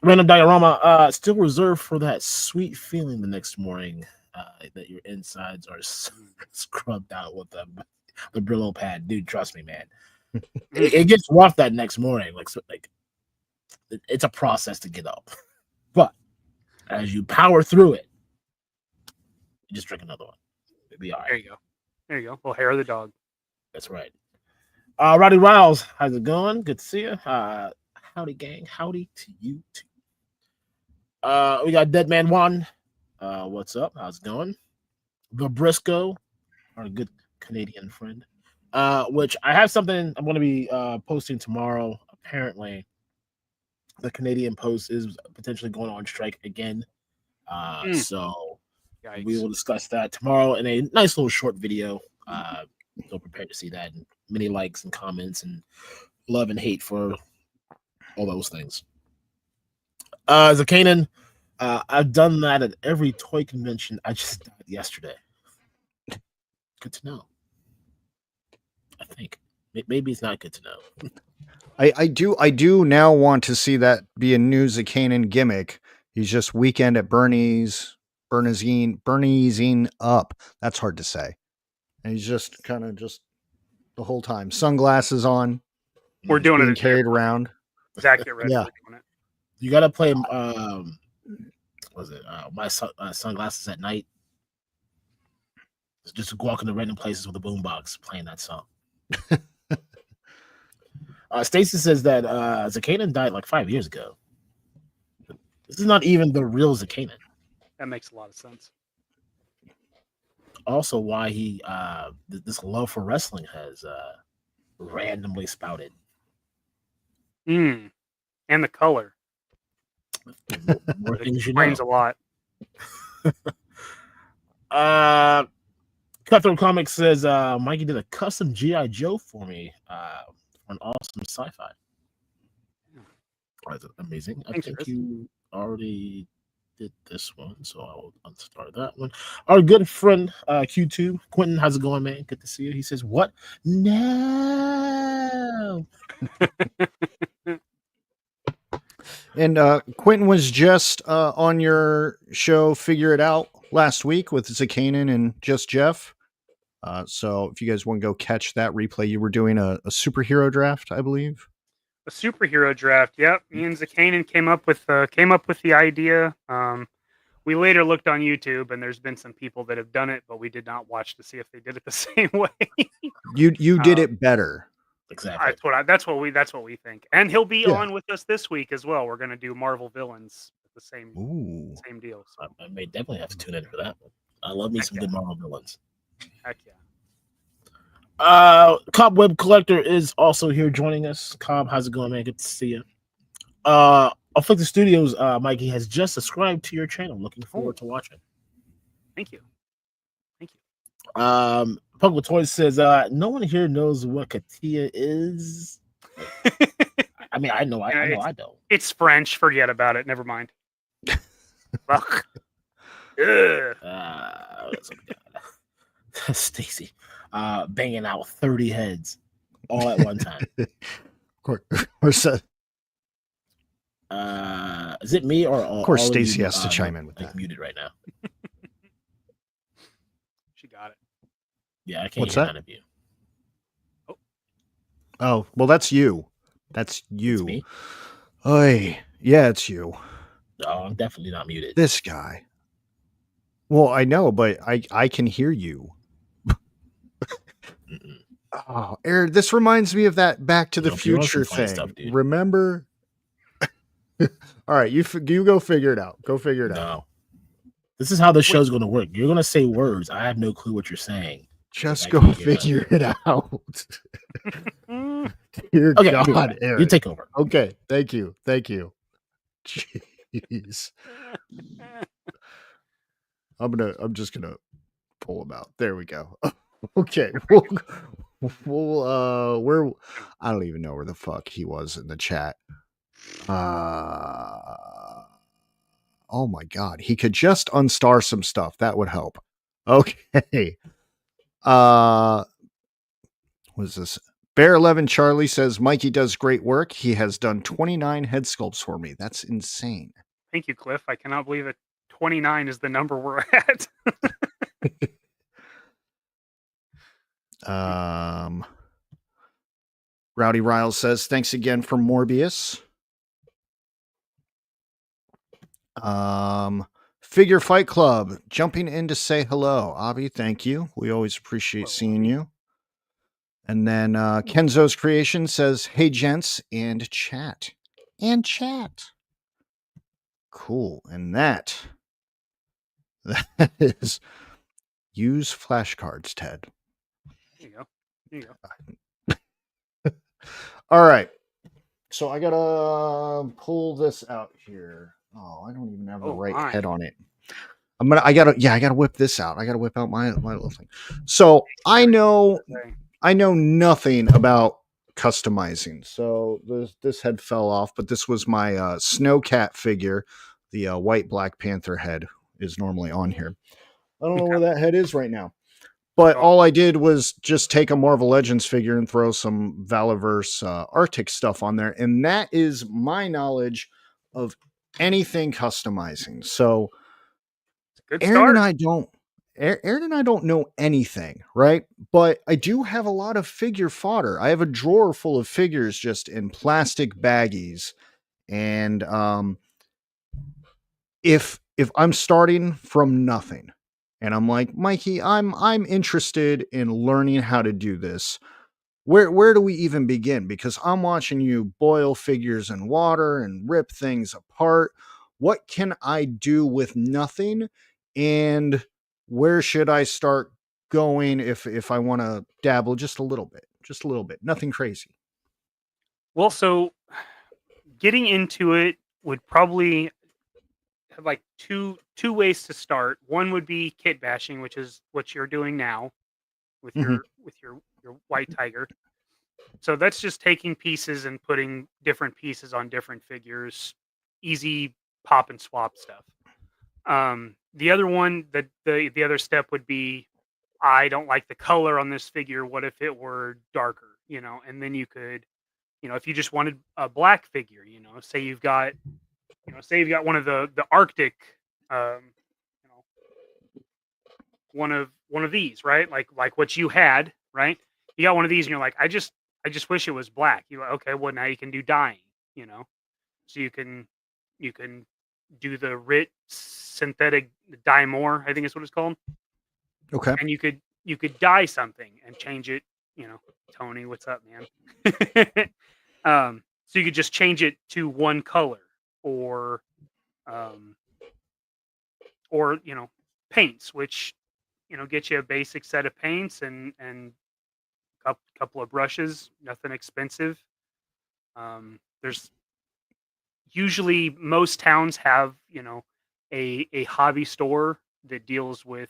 Speaker 2: Random diorama, still reserved for that sweet feeling the next morning that your insides are scrubbed out with the Brillo pad. Dude, trust me, man. It gets rough that next morning. Like it's a process to get up. But as you power through it, you just drink another one. It'll be all right.
Speaker 3: There you go. Well, hair of the dog.
Speaker 2: That's right. Roddy Riles, how's it going? Good to see you. Howdy, gang. Howdy to you too. We got Dead Man One. What's up? How's it going? The Briscoe, our good Canadian friend. Which I have something I'm going to be posting tomorrow. Apparently, the Canadian Post is potentially going on strike again. So
Speaker 3: Yikes.
Speaker 2: we will discuss that tomorrow in a nice little short video. So prepare to see that, and many likes and comments and love and hate for all those things. Zakanan, I've done that at every toy convention. I just died yesterday. Good to know. I think maybe it's not good to know.
Speaker 1: I do now want to see that be a new Zakanin gimmick. He's just weekend at Bernie'sing up. That's hard to say. And he's just kind of just the whole time, sunglasses on,
Speaker 3: We're doing
Speaker 1: being
Speaker 3: it.
Speaker 1: carried around.
Speaker 3: Zach, get ready.
Speaker 1: Yeah.
Speaker 3: We're doing it.
Speaker 2: You gotta play. Was it my sunglasses at night? Just walking to random places with a boombox playing that song. Stacy says that Zakanin died like 5 years ago. This is not even the real Zakanin.
Speaker 3: That makes a lot of sense.
Speaker 2: Also, why he this love for wrestling has randomly spouted.
Speaker 3: And the color.
Speaker 2: More
Speaker 3: It
Speaker 2: things you know.
Speaker 3: explains a lot.
Speaker 2: Cutthroat Comics says Mikey did a custom G.I. Joe for me for an awesome sci-fi. That's amazing. I
Speaker 3: Thanks,
Speaker 2: think
Speaker 3: Chris.
Speaker 2: you already did this one, so I will unstart that one. Our good friend Q2, Quentin, how's it going, man? Good to see you. He says, "What? No."
Speaker 1: And Quentin was just on your show, Figure It Out, last week with Zakanin and Just Jeff. So if you guys want to go catch that replay, you were doing a superhero draft, I believe.
Speaker 3: A superhero draft. Yep. Me and Zakanin came up with the idea. We later looked on YouTube, and there's been some people that have done it, but we did not watch to see if they did it the same way.
Speaker 1: You did it better.
Speaker 2: Exactly.
Speaker 3: That's what we think. And he'll be on with us this week as well. We're going to do Marvel villains. The same deal. So.
Speaker 2: I may definitely have to tune in for that one. I love me some good Marvel villains.
Speaker 3: Heck yeah.
Speaker 2: Cobweb Collector is also here joining us. Cobb, how's it going, man? Good to see you. Afflicted Studios, Mikey has just subscribed to your channel. Looking forward to watching.
Speaker 3: Thank you.
Speaker 2: Puggle Toys says, no one here knows what Katia is. I mean, I know I don't.
Speaker 3: It's French. Forget about it. Never mind.
Speaker 2: Stacy, banging out 30 heads all at one time.
Speaker 1: Of course,
Speaker 2: is it me or
Speaker 1: of course Stacy has to chime in with that.
Speaker 2: Muted right now.
Speaker 3: She got it.
Speaker 2: Yeah, I can't
Speaker 1: What's
Speaker 2: hear
Speaker 1: that?
Speaker 2: none of you.
Speaker 1: Oh, well, that's you. That's you.
Speaker 2: It's me?
Speaker 1: Oy, yeah, it's you.
Speaker 2: No, I'm definitely not muted.
Speaker 1: This guy. Well, I know, but I can hear you. Oh, Aaron, this reminds me of that Back to the Future thing.
Speaker 2: Stuff,
Speaker 1: Remember? All right, you go figure it out. Go figure it out.
Speaker 2: No. This is how the show's going to work. You're going to say words. I have no clue what you're saying.
Speaker 1: Just go figure it out. Dear
Speaker 2: Okay,
Speaker 1: God, Aaron.
Speaker 2: you take over.
Speaker 1: Okay, thank you. Jeez. I'm just gonna pull him out. There we go. Okay. We'll where I don't even know where the fuck he was in the chat. Oh my God, he could just unstar some stuff. That would help. Okay. What is this? Bear 11 Charlie says Mikey does great work. He has done 29 head sculpts for me. That's insane.
Speaker 3: Thank you, Cliff. I cannot believe it. 29 is the number we're at.
Speaker 1: Rowdy Riles says thanks again for Morbius. Figure Fight Club jumping in to say hello. Avi, thank you. We always appreciate seeing you. And then Kenzo's Creation says, hey, gents, and chat. And chat. Cool. And that is use flashcards, Ted.
Speaker 3: There you go.
Speaker 1: All right. So I got to pull this out here. Oh, I don't even have the right head on it. I gotta whip this out. I gotta whip out my little thing. So I know nothing about customizing. So this head fell off, but this was my Snowcat figure The white Black Panther head is normally on here. I don't know
Speaker 3: Okay.
Speaker 1: where that head is right now. But
Speaker 3: Oh,
Speaker 1: all I did was just take a Marvel Legends figure and throw some Valaverse Arctic stuff on there. And that is my knowledge of anything customizing. So
Speaker 3: it's a good
Speaker 1: Aaron and
Speaker 3: start.
Speaker 1: I don't Aaron and I don't know anything, right? But I do have a lot of figure fodder. I have a drawer full of figures just in plastic baggies. And if I'm starting from nothing and I'm like, Mikey, I'm interested in learning how to do this. Where do we even begin? Because I'm watching you boil figures in water and rip things apart. What can I do with nothing? And where should I start going if I want to dabble just a little bit? Just a little bit. Nothing crazy.
Speaker 3: Well, so getting into it would probably have like two ways to start. One would be kit bashing, which is what you're doing now with
Speaker 1: Mhm.
Speaker 3: your white tiger. So that's just taking pieces and putting different pieces on different figures. Easy pop and swap stuff. The other one, the other step would be, I don't like the color on this figure. What if it were darker? And then you could, if you just wanted a black figure, say you've got one of the Arctic, um, you know, one of these, right? Like what you had, right? You got one of these, and you're like, I just wish it was black. You're like, okay, well now you can do dyeing, you know, so you can do the RIT synthetic dye more, I think is what it's called,
Speaker 1: Okay.
Speaker 3: and you could dye something and change it. Tony, what's up, man? So you could just change it to one color, or um, or paints, which get you a basic set of paints and couple of brushes, nothing expensive. There's usually most towns have a hobby store that deals with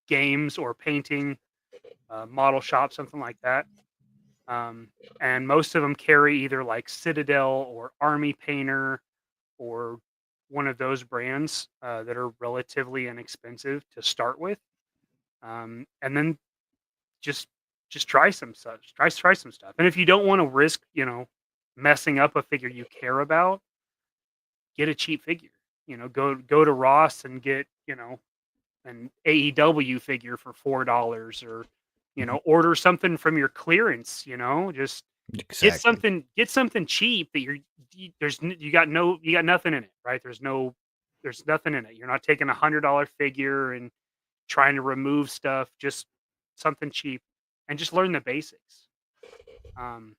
Speaker 3: games or painting, model shop, something like that. Um, and most of them carry either like Citadel or Army Painter or one of those brands that are relatively inexpensive to start with. And then just just try some stuff. Try some stuff. And if you don't want to risk, messing up a figure you care about, get a cheap figure. Go to Ross and get, an AEW figure for $4, or
Speaker 1: Mhm.
Speaker 3: order something from your clearance. Just
Speaker 1: Exactly.
Speaker 3: get something cheap that you got nothing in it, right? There's nothing in it. You're not taking $100 figure and trying to remove stuff. Just something cheap, and just learn the basics. Um,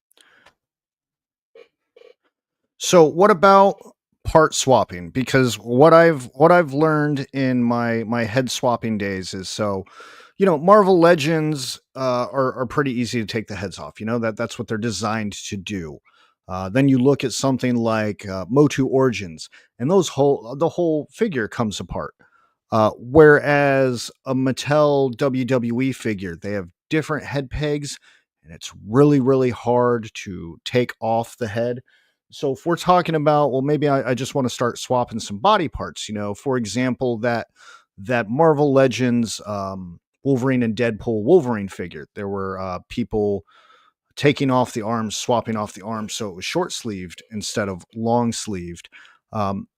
Speaker 1: So what about part swapping? Because what I've learned in my head swapping days is Marvel Legends are pretty easy to take the heads off. That's what they're designed to do. Then you look at something like Motu Origins, and the whole figure comes apart. Whereas a Mattel WWE figure, they have different head pegs, and it's really, really hard to take off the head. So if we're talking about, well, maybe I just want to start swapping some body parts, for example, that Marvel Legends Wolverine and Deadpool Wolverine figure, there were people taking off the arms, swapping off the arms, so it was short sleeved instead of long sleeved. Um,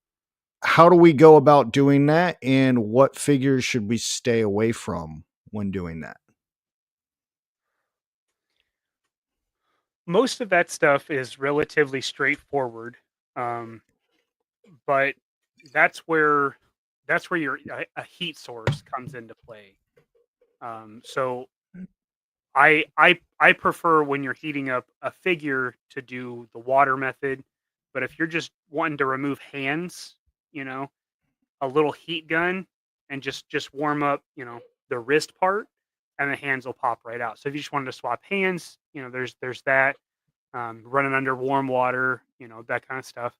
Speaker 1: how do we go about doing that, and what figures should we stay away from when doing that?
Speaker 3: Most of that stuff is relatively straightforward, um, but that's where your a heat source comes into play. So I prefer, when you're heating up a figure, to do the water method. But if you're just wanting to remove hands, you know, a little heat gun, and just warm up, the wrist part, and the hands will pop right out. So if you just wanted to swap hands, there's that. Running under warm water, that kind of stuff.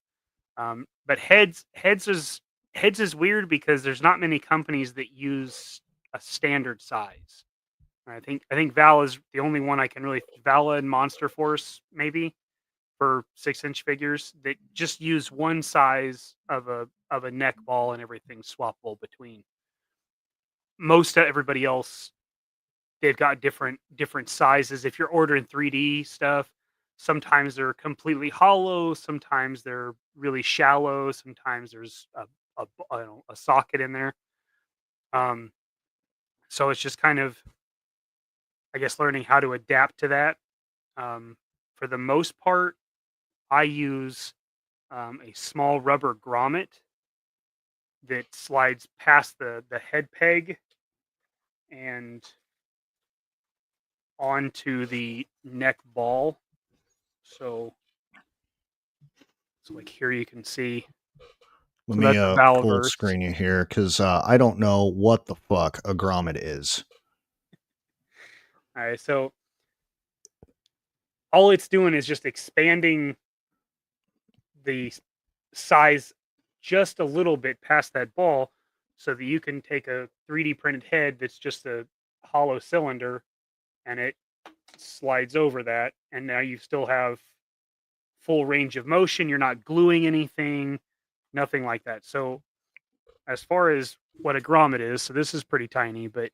Speaker 3: But heads is weird because there's not many companies that use a standard size. I think Val is the only one I can really. Vala and Monster Force, maybe. for 6-inch figures that just use one size of a neck ball and everything swappable between. Most everybody else, they've got different sizes. If you're ordering 3D stuff, sometimes they're completely hollow, sometimes they're really shallow, sometimes there's I don't know, a socket in there. Um, so it's just kind of, I guess, learning how to adapt to that. For the most part, I use a small rubber grommet that slides past the head peg and onto the neck ball. So like here you can see.
Speaker 1: Let
Speaker 3: So
Speaker 1: me
Speaker 3: that's a valve
Speaker 1: full
Speaker 3: burst.
Speaker 1: screen you here because I don't know what the fuck a grommet is.
Speaker 3: All right, so all it's doing is just expanding the size just a little bit past that ball so that you can take a 3D printed head that's just a hollow cylinder and it slides over that, and now you still have full range of motion. You're not gluing anything, nothing like that. So as far as what a grommet is, so this is pretty tiny, but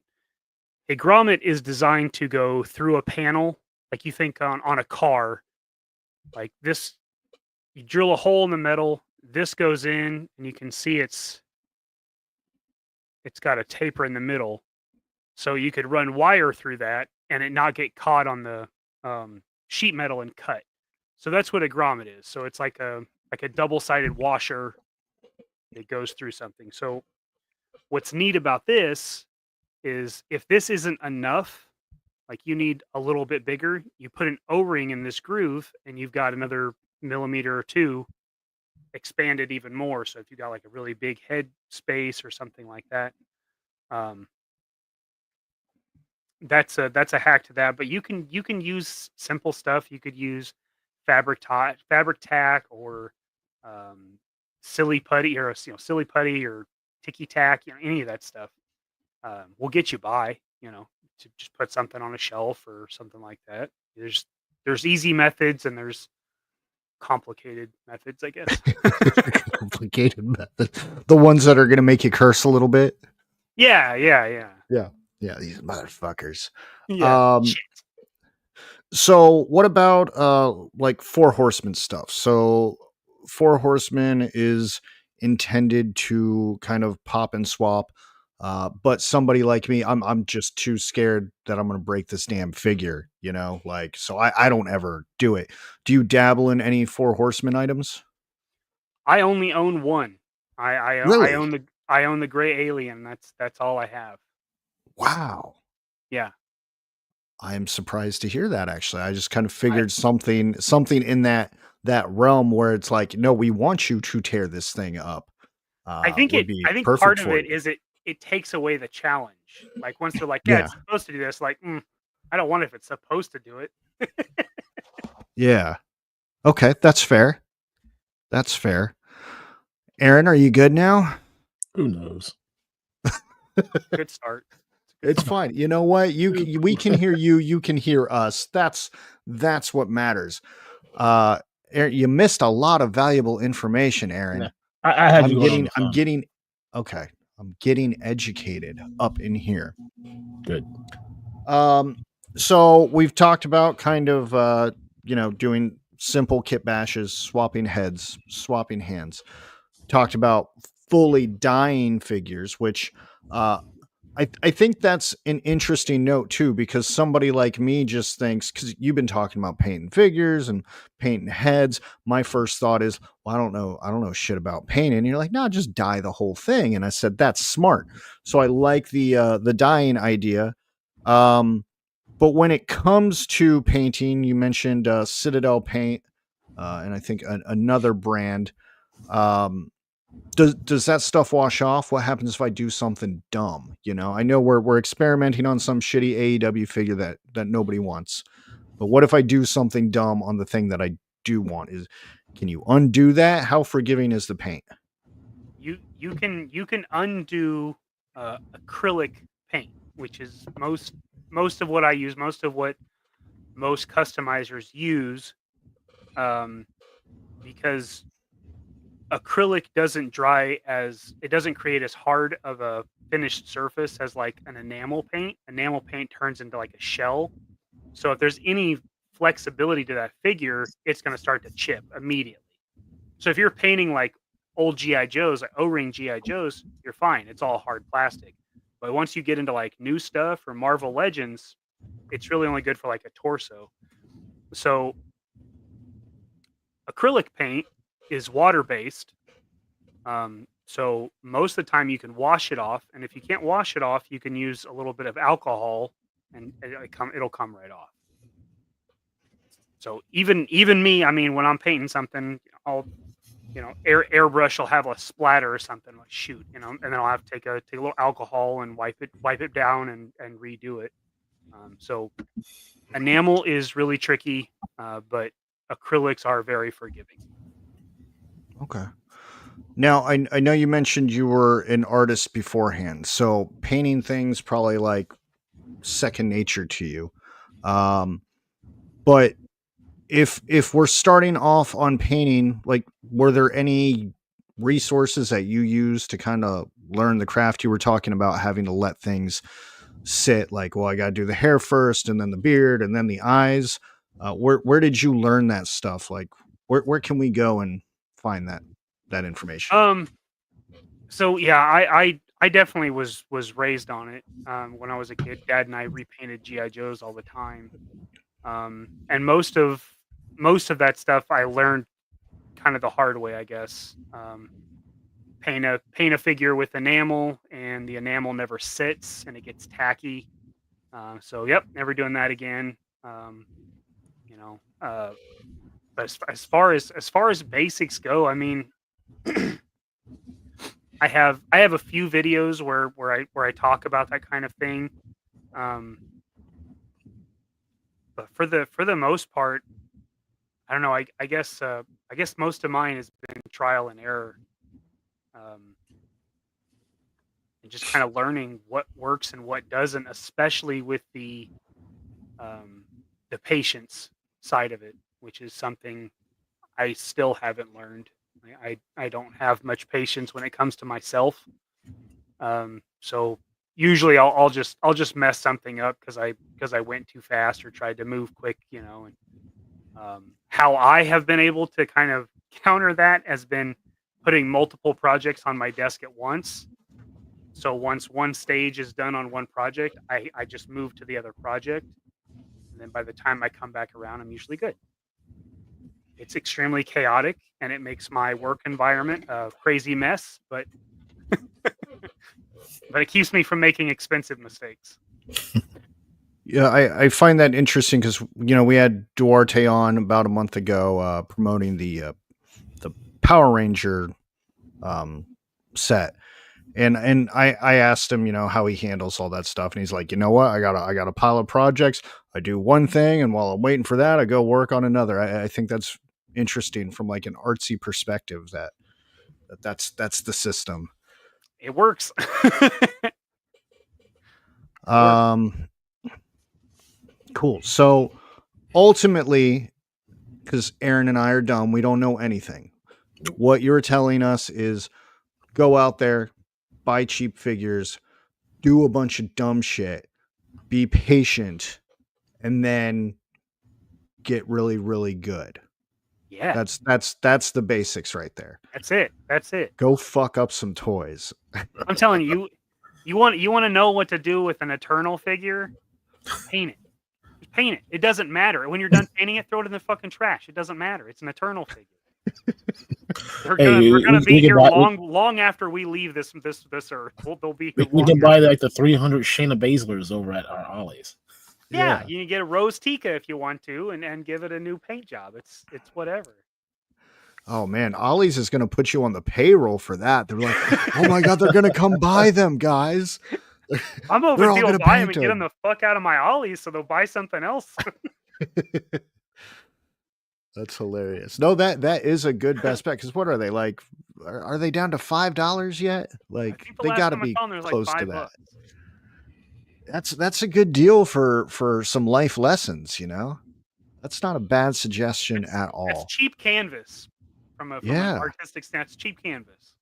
Speaker 3: a grommet is designed to go through a panel, like you think on a car, like this. You drill a hole in the metal, this goes in, and you can see it's got a taper in the middle. So you could run wire through that and it not get caught on the sheet metal and cut. So that's what a grommet is. So it's like a double-sided washer that goes through something. So what's neat about this is if this isn't enough, like you need a little bit bigger, you put an O-ring in this groove and you've got another millimeter or two expanded even more. So if you got like a really big head space or something like that, um, that's a hack to that. But you can use simple stuff. You could use fabric tack, or silly putty, or silly putty, or ticky tack. Any of that stuff will get you by. To just put something on a shelf or something like that. There's easy methods and there's complicated methods, I guess.
Speaker 1: Complicated method. The ones that are going to make you curse a little bit.
Speaker 3: Yeah.
Speaker 1: Yeah, these motherfuckers.
Speaker 3: Yeah. Shit.
Speaker 1: So what about like Four Horsemen stuff? So Four Horsemen is intended to kind of pop and swap. But somebody like me, I'm just too scared that I'm going to break this damn figure, so I don't ever do it. Do you dabble in any Four Horsemen items?
Speaker 3: I only own one.
Speaker 1: Really?
Speaker 3: I own the gray alien. That's all I have.
Speaker 1: Wow.
Speaker 3: Yeah.
Speaker 1: I am surprised to hear that. Actually, I just kind of figured something in that realm where it's like, no, we want you to tear this thing up.
Speaker 3: I think part of it is it takes away the challenge. Like once they're like, yeah, it's supposed to do this. Like, I don't want it if it's supposed to do it.
Speaker 1: Yeah. Okay, that's fair. That's fair. Aaron, are you good now?
Speaker 2: Who knows?
Speaker 3: Good start.
Speaker 1: It's fine. You know what? We can hear you. You can hear us. That's what matters. Aaron, you missed a lot of valuable information, Aaron.
Speaker 2: Yeah. I had
Speaker 1: I'm getting educated up in here.
Speaker 2: Good.
Speaker 1: So we've talked about kind of doing simple kit bashes, swapping heads, swapping hands. Talked about fully dyeing figures, which I think that's an interesting note too, because somebody like me just thinks, because you've been talking about painting figures and painting heads. My first thought is, well, I don't know shit about painting. And you're like, no, just dye the whole thing. And I said, that's smart. So I like the dyeing idea. But when it comes to painting, you mentioned Citadel paint, and I think another brand. Does that stuff wash off? What happens if I do something dumb? I know we're experimenting on some shitty AEW figure that nobody wants, but what if I do something dumb on the thing that I do want? Can you undo that? How forgiving is the paint?
Speaker 3: You can undo acrylic paint, which is most of what I use, most of what most customizers use. because acrylic doesn't create as hard of a finished surface as like an enamel paint. Enamel paint turns into like a shell. So if there's any flexibility to that figure, it's going to start to chip immediately. So if you're painting like old GI Joes, like O-ring GI Joes, you're fine. It's all hard plastic. But once you get into like new stuff or Marvel Legends, it's really only good for like a torso. So acrylic paint is water-based. So most of the time you can wash it off, and if you can't wash it off, you can use a little bit of alcohol, and it'll come right off. So even me, I mean, when I'm painting something, I'll airbrush will have a splatter or something. Like shoot, and then I'll have to take a little alcohol and wipe it down and redo it. So enamel is really tricky, but acrylics are very forgiving.
Speaker 1: Okay. Now, I know you mentioned you were an artist beforehand, so painting things probably like second nature to you. But if we're starting off on painting, like, were there any resources that you use to kind of learn the craft? You were talking about having to let things sit, like, well, I got to do the hair first, and then the beard, and then the eyes. Where did you learn that stuff? Like, where can we go and find that information?
Speaker 3: So yeah, I definitely was raised on it. When I was a kid, Dad and I repainted GI Joes all the time. And most of that stuff I learned kind of the hard way, I guess. Paint a figure with enamel, and the enamel never sits, and it gets tacky. So yep, never doing that again. But as far as basics go, I mean, I have a few videos where I talk about that kind of thing. But for the most part, I don't know. I guess most of mine has been trial and error, and just kind of learning what works and what doesn't, especially with the patience side of it, which is something I still haven't learned. I don't have much patience when it comes to myself. So usually I'll just mess something up because I went too fast or tried to move quick, and how I have been able to kind of counter that has been putting multiple projects on my desk at once. So once one stage is done on one project, I just move to the other project. And then by the time I come back around, I'm usually good. It's extremely chaotic, and it makes my work environment a crazy mess, but but it keeps me from making expensive mistakes.
Speaker 1: Yeah, I find that interesting because we had Duarte on about a month ago promoting the Power Ranger set, and I asked him how he handles all that stuff, and he's like, what, I got a pile of projects. I do one thing, and while I'm waiting for that, I go work on another. I think that's interesting from like an artsy perspective that's the system.
Speaker 3: It works.
Speaker 1: Cool. So ultimately, because Aaron and I are dumb, we don't know anything. What you're telling us is go out there, buy cheap figures, do a bunch of dumb shit, be patient, and then get really, really good.
Speaker 3: Yeah.
Speaker 1: That's the basics right there.
Speaker 3: That's it.
Speaker 1: Go fuck up some toys.
Speaker 3: I'm telling you, you want to know what to do with an Eternal figure? Paint it. Just paint it. It doesn't matter. When you're done painting it, throw it in the fucking trash. It doesn't matter. It's an Eternal figure. They're gonna be here long after we leave this earth. They'll be here.
Speaker 2: We can buy like the 300 Shayna Baszlers over at our Ollie's.
Speaker 3: Yeah, you can get a Rose Tika if you want to, and give it a new paint job. It's whatever.
Speaker 1: Oh man, Ollie's is gonna put you on the payroll for that. They're like, oh my god, they're gonna come buy them, guys.
Speaker 3: I'm hoping people buy them and get them the fuck out of my Ollie's so they'll buy something else.
Speaker 1: That's hilarious. No, that is a good best bet, because what are they like? Are they down to $5 yet? Like, they got to be close to that. That's a good deal for some life lessons, That's not a bad suggestion
Speaker 3: That's,
Speaker 1: at
Speaker 3: that's
Speaker 1: all.
Speaker 3: cheap canvas from an
Speaker 1: Yeah.
Speaker 3: artistic stance. It's cheap canvas.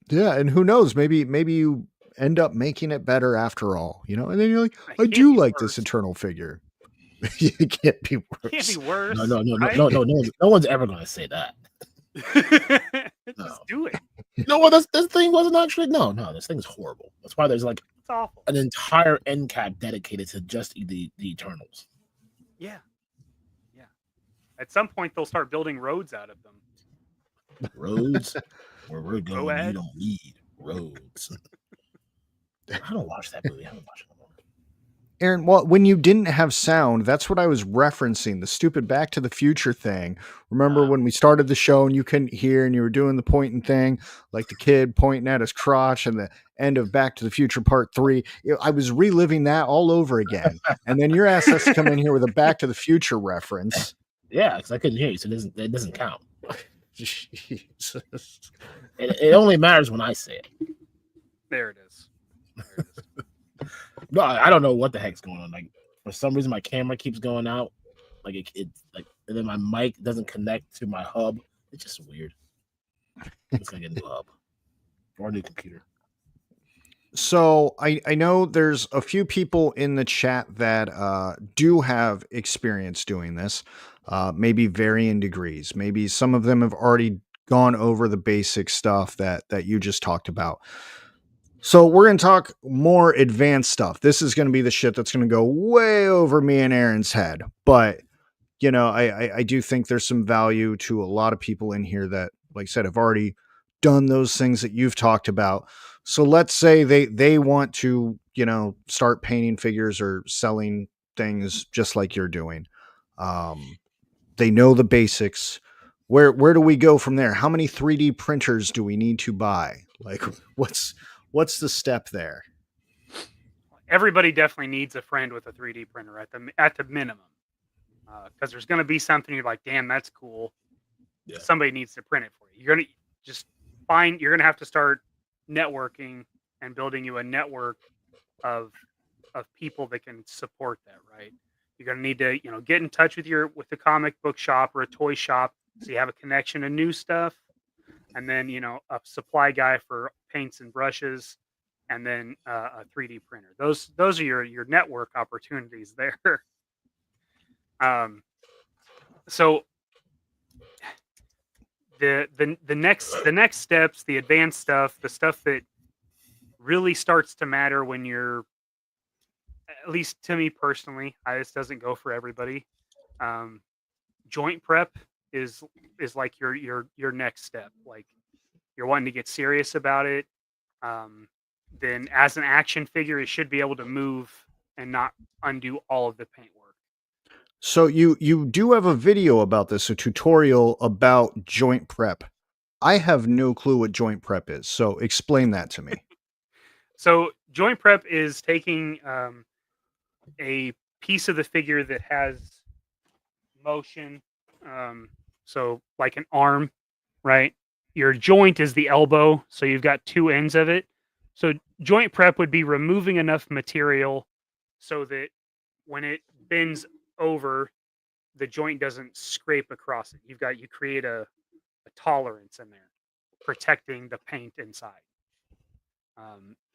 Speaker 1: Yeah, and who knows? Maybe you end up making it better after all, you know? And then you're like,
Speaker 3: It
Speaker 1: I
Speaker 3: can't
Speaker 1: do
Speaker 3: be
Speaker 1: like
Speaker 3: worse.
Speaker 1: this internal figure. It can't be worse.
Speaker 3: Can't be worse.
Speaker 2: No one's ever gonna say that.
Speaker 3: Just do it.
Speaker 2: You know what? This thing wasn't actually. No, this thing's horrible. That's why there's like
Speaker 3: It's awful.
Speaker 2: an entire end cap dedicated to just the Eternals.
Speaker 3: Yeah. At some point, they'll start building roads out of them.
Speaker 2: Roads, where we're
Speaker 3: Go
Speaker 2: going, you
Speaker 3: ahead.
Speaker 2: don't need roads. I don't watch that movie. I don't watch it no more.
Speaker 1: Aaron, well, when you didn't have sound, that's what I was referencing, the stupid Back to the Future thing. Remember when we started the show and you couldn't hear and you were doing the pointing thing, like the kid pointing at his crotch and the end of Back to the Future Part 3? I was reliving that all over again. And then your ass has to come in here with a Back to the Future reference.
Speaker 2: Yeah, because I couldn't hear you, so it doesn't count.
Speaker 1: Jesus.
Speaker 2: It only matters when I say it.
Speaker 3: There it is.
Speaker 2: No, I don't know what the heck's going on. Like for some reason, my camera keeps going out. Like it like, and then my mic doesn't connect to my hub. It's just weird. It's like a new hub or a new computer.
Speaker 1: So I know there's a few people in the chat that do have experience doing this, maybe varying degrees. Maybe some of them have already gone over the basic stuff that you just talked about. So we're going to talk more advanced stuff. This is going to be the shit that's going to go way over me and Aaron's head. But, you know, I do think there's some value to a lot of people in here that, like I said, have already done those things that you've talked about. So let's say they want to, you know, start painting figures or selling things just like you're doing. They know the basics. Where do we go from there? How many 3D printers do we need to buy? Like what's the step there?
Speaker 3: Everybody definitely needs a friend with a 3D printer at the minimum, because there's going to be something you're like, damn, that's cool.
Speaker 2: Yeah.
Speaker 3: Somebody needs to print it for you. You're gonna have to start networking and building you a network of people that can support that, right? You're gonna need to, you know, get in touch with the comic book shop or a toy shop so you have a connection to new stuff, and then, you know, a supply guy for paints and brushes, and then a 3D printer. Those are your network opportunities there. So the next steps, the advanced stuff, the stuff that really starts to matter when you're, at least to me personally, this doesn't go for everybody. Joint prep is like your next step. Like you're wanting to get serious about it. Then as an action figure, it should be able to move and not undo all of the paint work.
Speaker 1: So you do have a video about this, a tutorial about joint prep. I have no clue what joint prep is, so explain that to me.
Speaker 3: So joint prep is taking a piece of the figure that has motion, so like an arm, right? Your joint is the elbow, so you've got two ends of it. So joint prep would be removing enough material so that when it bends over, the joint doesn't scrape across it. You create a tolerance in there, protecting the paint inside.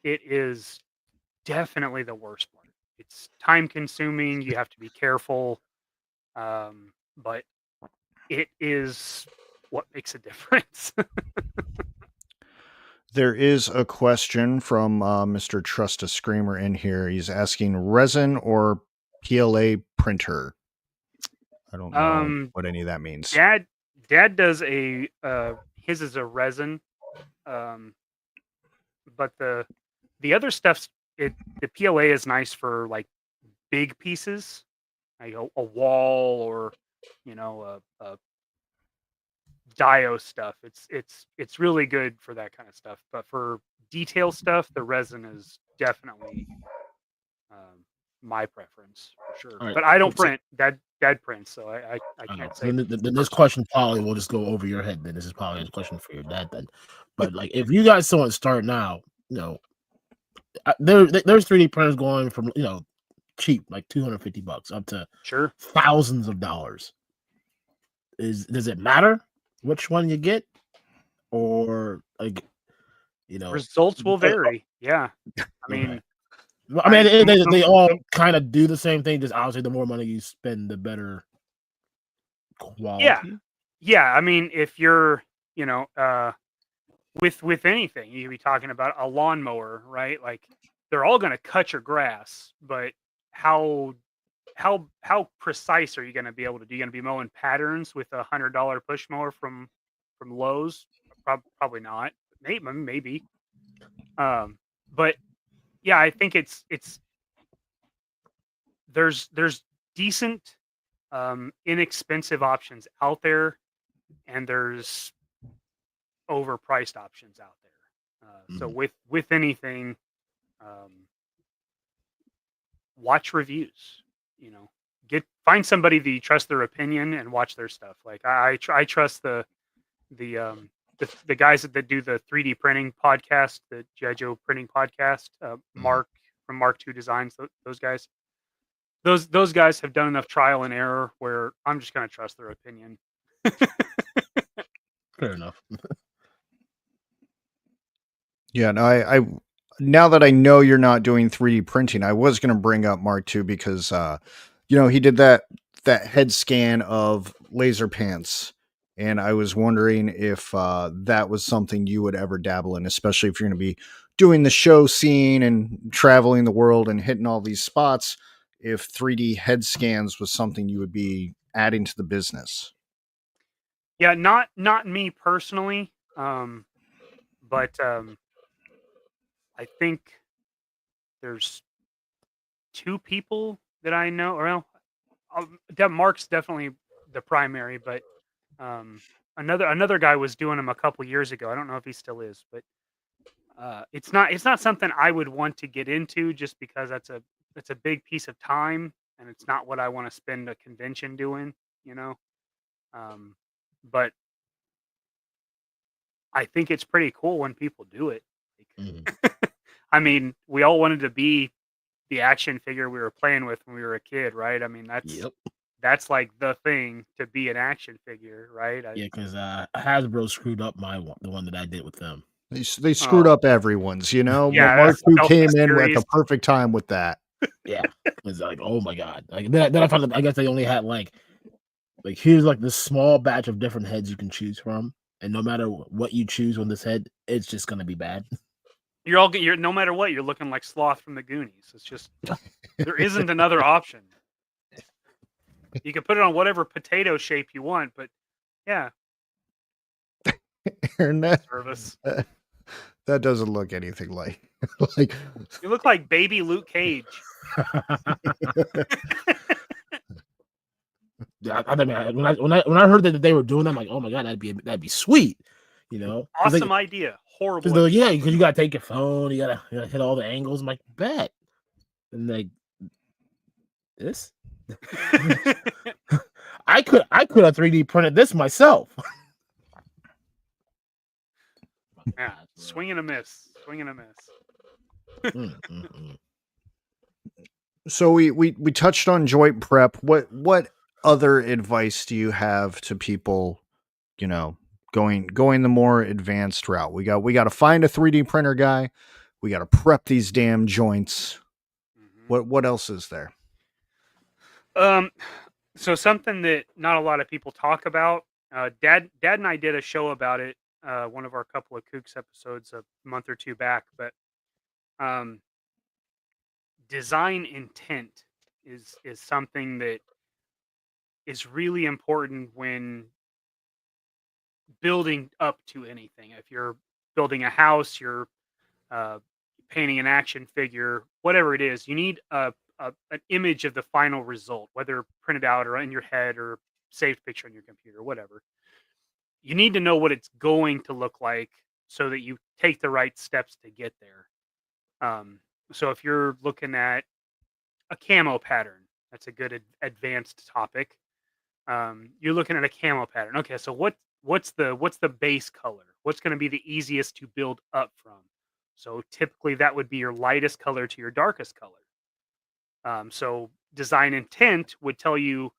Speaker 3: It is definitely the worst part. It's time consuming. You have to be careful, but it is what makes a difference.
Speaker 1: There is a question from Mr. Trust a Screamer in here. He's asking resin or PLA printer. I don't know what any of that means.
Speaker 3: Dad does his is a resin, but the other stuff's the PLA is nice for like big pieces, like a wall or, you know, a Dio stuff. It's really good for that kind of stuff. But for detail stuff, the resin is definitely my preference for sure.
Speaker 2: Right.
Speaker 3: But I don't print. Dad prints, so I can't say.
Speaker 2: Then this question probably will just go over your head. Then this is probably a question for your dad. Then, but like if you guys want to start now, you know, there's 3D printers going from, you know, cheap, like $250 up to
Speaker 3: Sure.
Speaker 2: thousands of dollars. Does it matter which one you get, or like
Speaker 3: Results will vary. Yeah, I mean,
Speaker 2: I mean, they all
Speaker 3: the-
Speaker 2: kind of do the same thing. Just obviously, the more money you spend, the better quality.
Speaker 3: yeah. I mean, if you're, with anything, you could be talking about a lawnmower, right? Like they're all going to cut your grass, but how precise are you going to be able to do? You going to be mowing patterns with $100 push mower from Lowe's? Probably not. Maybe. But yeah, I think it's there's decent, inexpensive options out there, and there's overpriced options out there. So with anything, watch reviews. Find somebody that you trust their opinion and watch their stuff. Like I trust the guys that do the 3D printing podcast, the G.I. Joe printing podcast, Mark from Mark II Designs. Those guys. Those guys have done enough trial and error where I'm just going to trust their opinion.
Speaker 2: Fair enough.
Speaker 1: Yeah, no, I now that I know you're not doing 3D printing, I was going to bring up Mark II because he did that head scan of laser pants, and I was wondering if that was something you would ever dabble in, especially if you're going to be doing the show scene and traveling the world and hitting all these spots. If 3D head scans was something you would be adding to the business.
Speaker 3: Yeah, not me personally, but I think there's two people that I know. Well, Mark's definitely the primary, but another guy was doing them a couple years ago. I don't know if he still is, but it's not something I would want to get into just because that's a big piece of time, and it's not what I want to spend a convention doing. But I think it's pretty cool when people do it. I mean, we all wanted to be the action figure we were playing with when we were a kid, right? I mean, that's like the thing to be an action figure, right?
Speaker 2: Yeah, because Hasbro screwed up the one that I did with them.
Speaker 1: They screwed up everyone's,
Speaker 3: Yeah,
Speaker 1: but Mark II
Speaker 3: that's
Speaker 1: came
Speaker 3: the
Speaker 1: in at
Speaker 3: series.
Speaker 1: the perfect time with that.
Speaker 2: Yeah, it's like, oh my god! Like then I found that I guess they only had like here's like this small batch of different heads you can choose from, and no matter what you choose on this head, it's just gonna be bad.
Speaker 3: You're no matter what, you're looking like Sloth from the Goonies. It's just there isn't another option. You can put it on whatever potato shape you want, but yeah,
Speaker 1: Aaron,
Speaker 3: service.
Speaker 1: That doesn't look anything like like
Speaker 3: You look like baby Luke Cage.
Speaker 2: Yeah, I mean, when I heard that they were doing that, I'm like, oh my god, that'd be sweet,
Speaker 3: Awesome idea. Horrible.
Speaker 2: Because yeah, because you gotta take your phone, you gotta hit all the angles. I'm like, bet, and like this, I could have 3D printed this myself.
Speaker 3: Yeah, swing and a miss.
Speaker 1: So we touched on joint prep. What other advice do you have to people, going the more advanced route? We got to find a 3D printer guy. We got to prep these damn joints. What else is there?
Speaker 3: So something that not a lot of people talk about. Dad and I did a show about it. One of our couple of Kooks episodes a month or two back, but design intent is something that is really important when building up to anything. If you're building a house, you're painting an action figure, whatever it is, you need an image of the final result, whether printed out or in your head or saved picture on your computer, whatever. You need to know what it's going to look like so that you take the right steps to get there. So if you're looking at a camo pattern, that's a good advanced topic. You're looking at a camo pattern. Okay, so what's the base color? What's going to be the easiest to build up from? So typically that would be your lightest color to your darkest color. So design intent would tell you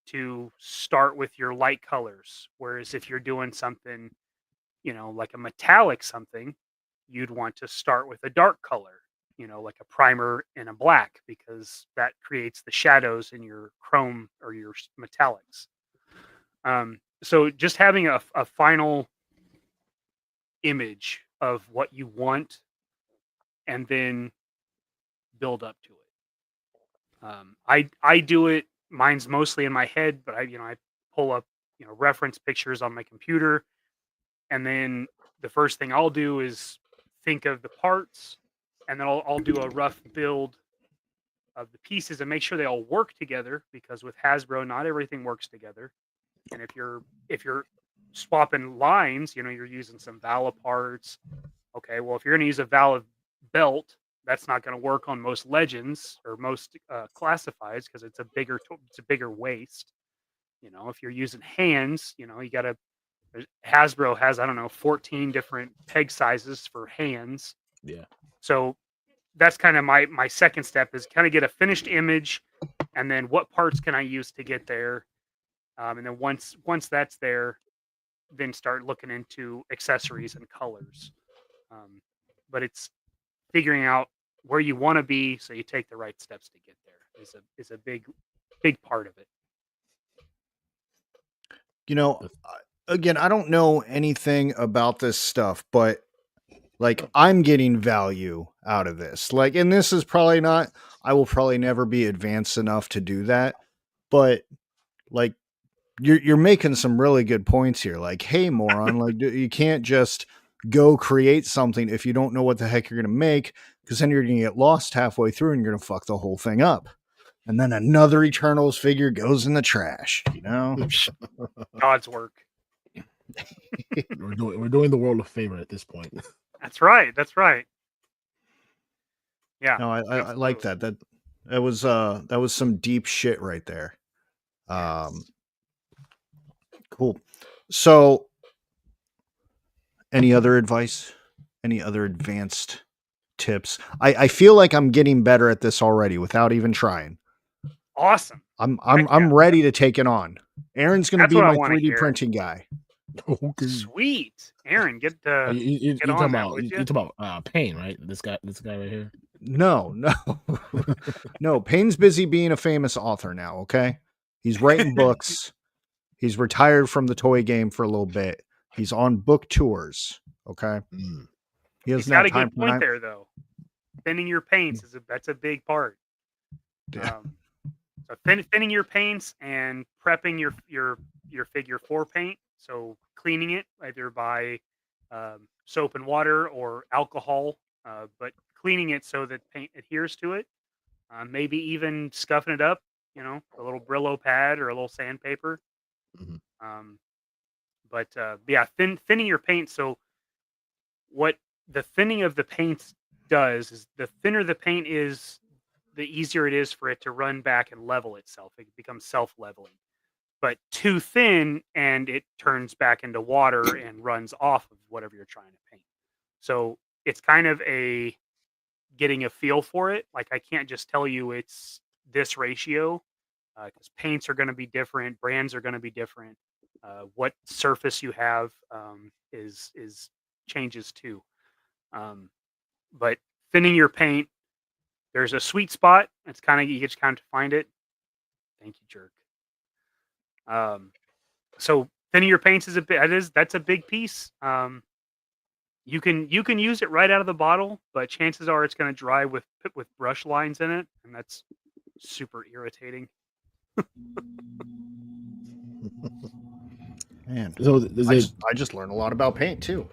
Speaker 3: to start with your light colors, whereas if you're doing something, like a metallic something, you'd want to start with a dark color, like a primer and a black, because that creates the shadows in your chrome or your metallics. So just having a final image of what you want and then build up to it. I do it. Mine's mostly in my head, but I pull up reference pictures on my computer, and then the first thing I'll do is think of the parts, and then I'll do a rough build of the pieces and make sure they all work together, because with Hasbro, not everything works together. And if you're swapping lines, you're using some Vala parts. Okay, well, if you're going to use a Vala belt, that's not going to work on most legends or most classifieds, because it's a bigger waist. If you're using hands, you got to. Hasbro has, I don't know, 14 different peg sizes for hands.
Speaker 2: Yeah.
Speaker 3: So that's kind of my second step, is kind of get a finished image, and then what parts can I use to get there. And then once that's there, then start looking into accessories and colors. But it's figuring out where you want to be, so you take the right steps to get there is a big part of it.
Speaker 1: Again, I don't know anything about this stuff, but like, I'm getting value out of this. Like, and this is probably not, I will probably never be advanced enough to do that, but like, you're making some really good points here. Like, hey, moron, like, you can't just go create something if you don't know what the heck you're going to make, because then you're going to get lost halfway through and you're going to fuck the whole thing up. And then another Eternals figure goes in the trash,
Speaker 3: God's work.
Speaker 2: We're doing the world a favor at this point.
Speaker 3: That's right. Yeah.
Speaker 1: No, I like that. That was some deep shit right there. Cool. So, any other advice? Any other advanced tips? I feel like I'm getting better at this already without even trying.
Speaker 3: Awesome.
Speaker 1: I'm ready to take it on. Aaron's going to be my 3D printing guy.
Speaker 2: Okay.
Speaker 3: Sweet, Aaron, get
Speaker 2: you
Speaker 3: on
Speaker 2: talking
Speaker 3: that,
Speaker 2: about
Speaker 3: would you?
Speaker 2: you talking about Payne, right? This guy right here.
Speaker 1: No. No, Payne's busy being a famous author now, okay? He's writing books. He's retired from the toy game for a little bit. He's on book tours, okay? He
Speaker 3: He's got a good point there, though. Thinning your paints that's a big part.
Speaker 1: Yeah.
Speaker 3: So thinning your paints and prepping your figure 4 paint. So cleaning it either by soap and water or alcohol, but cleaning it so that paint adheres to it. Maybe even scuffing it up, a little Brillo pad or a little sandpaper. But yeah, thinning your paint. So what the thinning of the paint does is, the thinner the paint is, the easier it is for it to run back and level itself. It becomes self-leveling. But too thin, and it turns back into water and runs off of whatever you're trying to paint. So it's kind of getting a feel for it. Like, I can't just tell you it's this ratio, because paints are going to be different, brands are going to be different. What surface you have is changes too. But thinning your paint, there's a sweet spot. It's you just kind of find it. Thank you, jerk. So thinning your paints that's a big piece. You can use it right out of the bottle, but chances are it's going to dry with brush lines in it, and that's super irritating.
Speaker 1: Man,
Speaker 2: so
Speaker 1: I just learned a lot about paint too.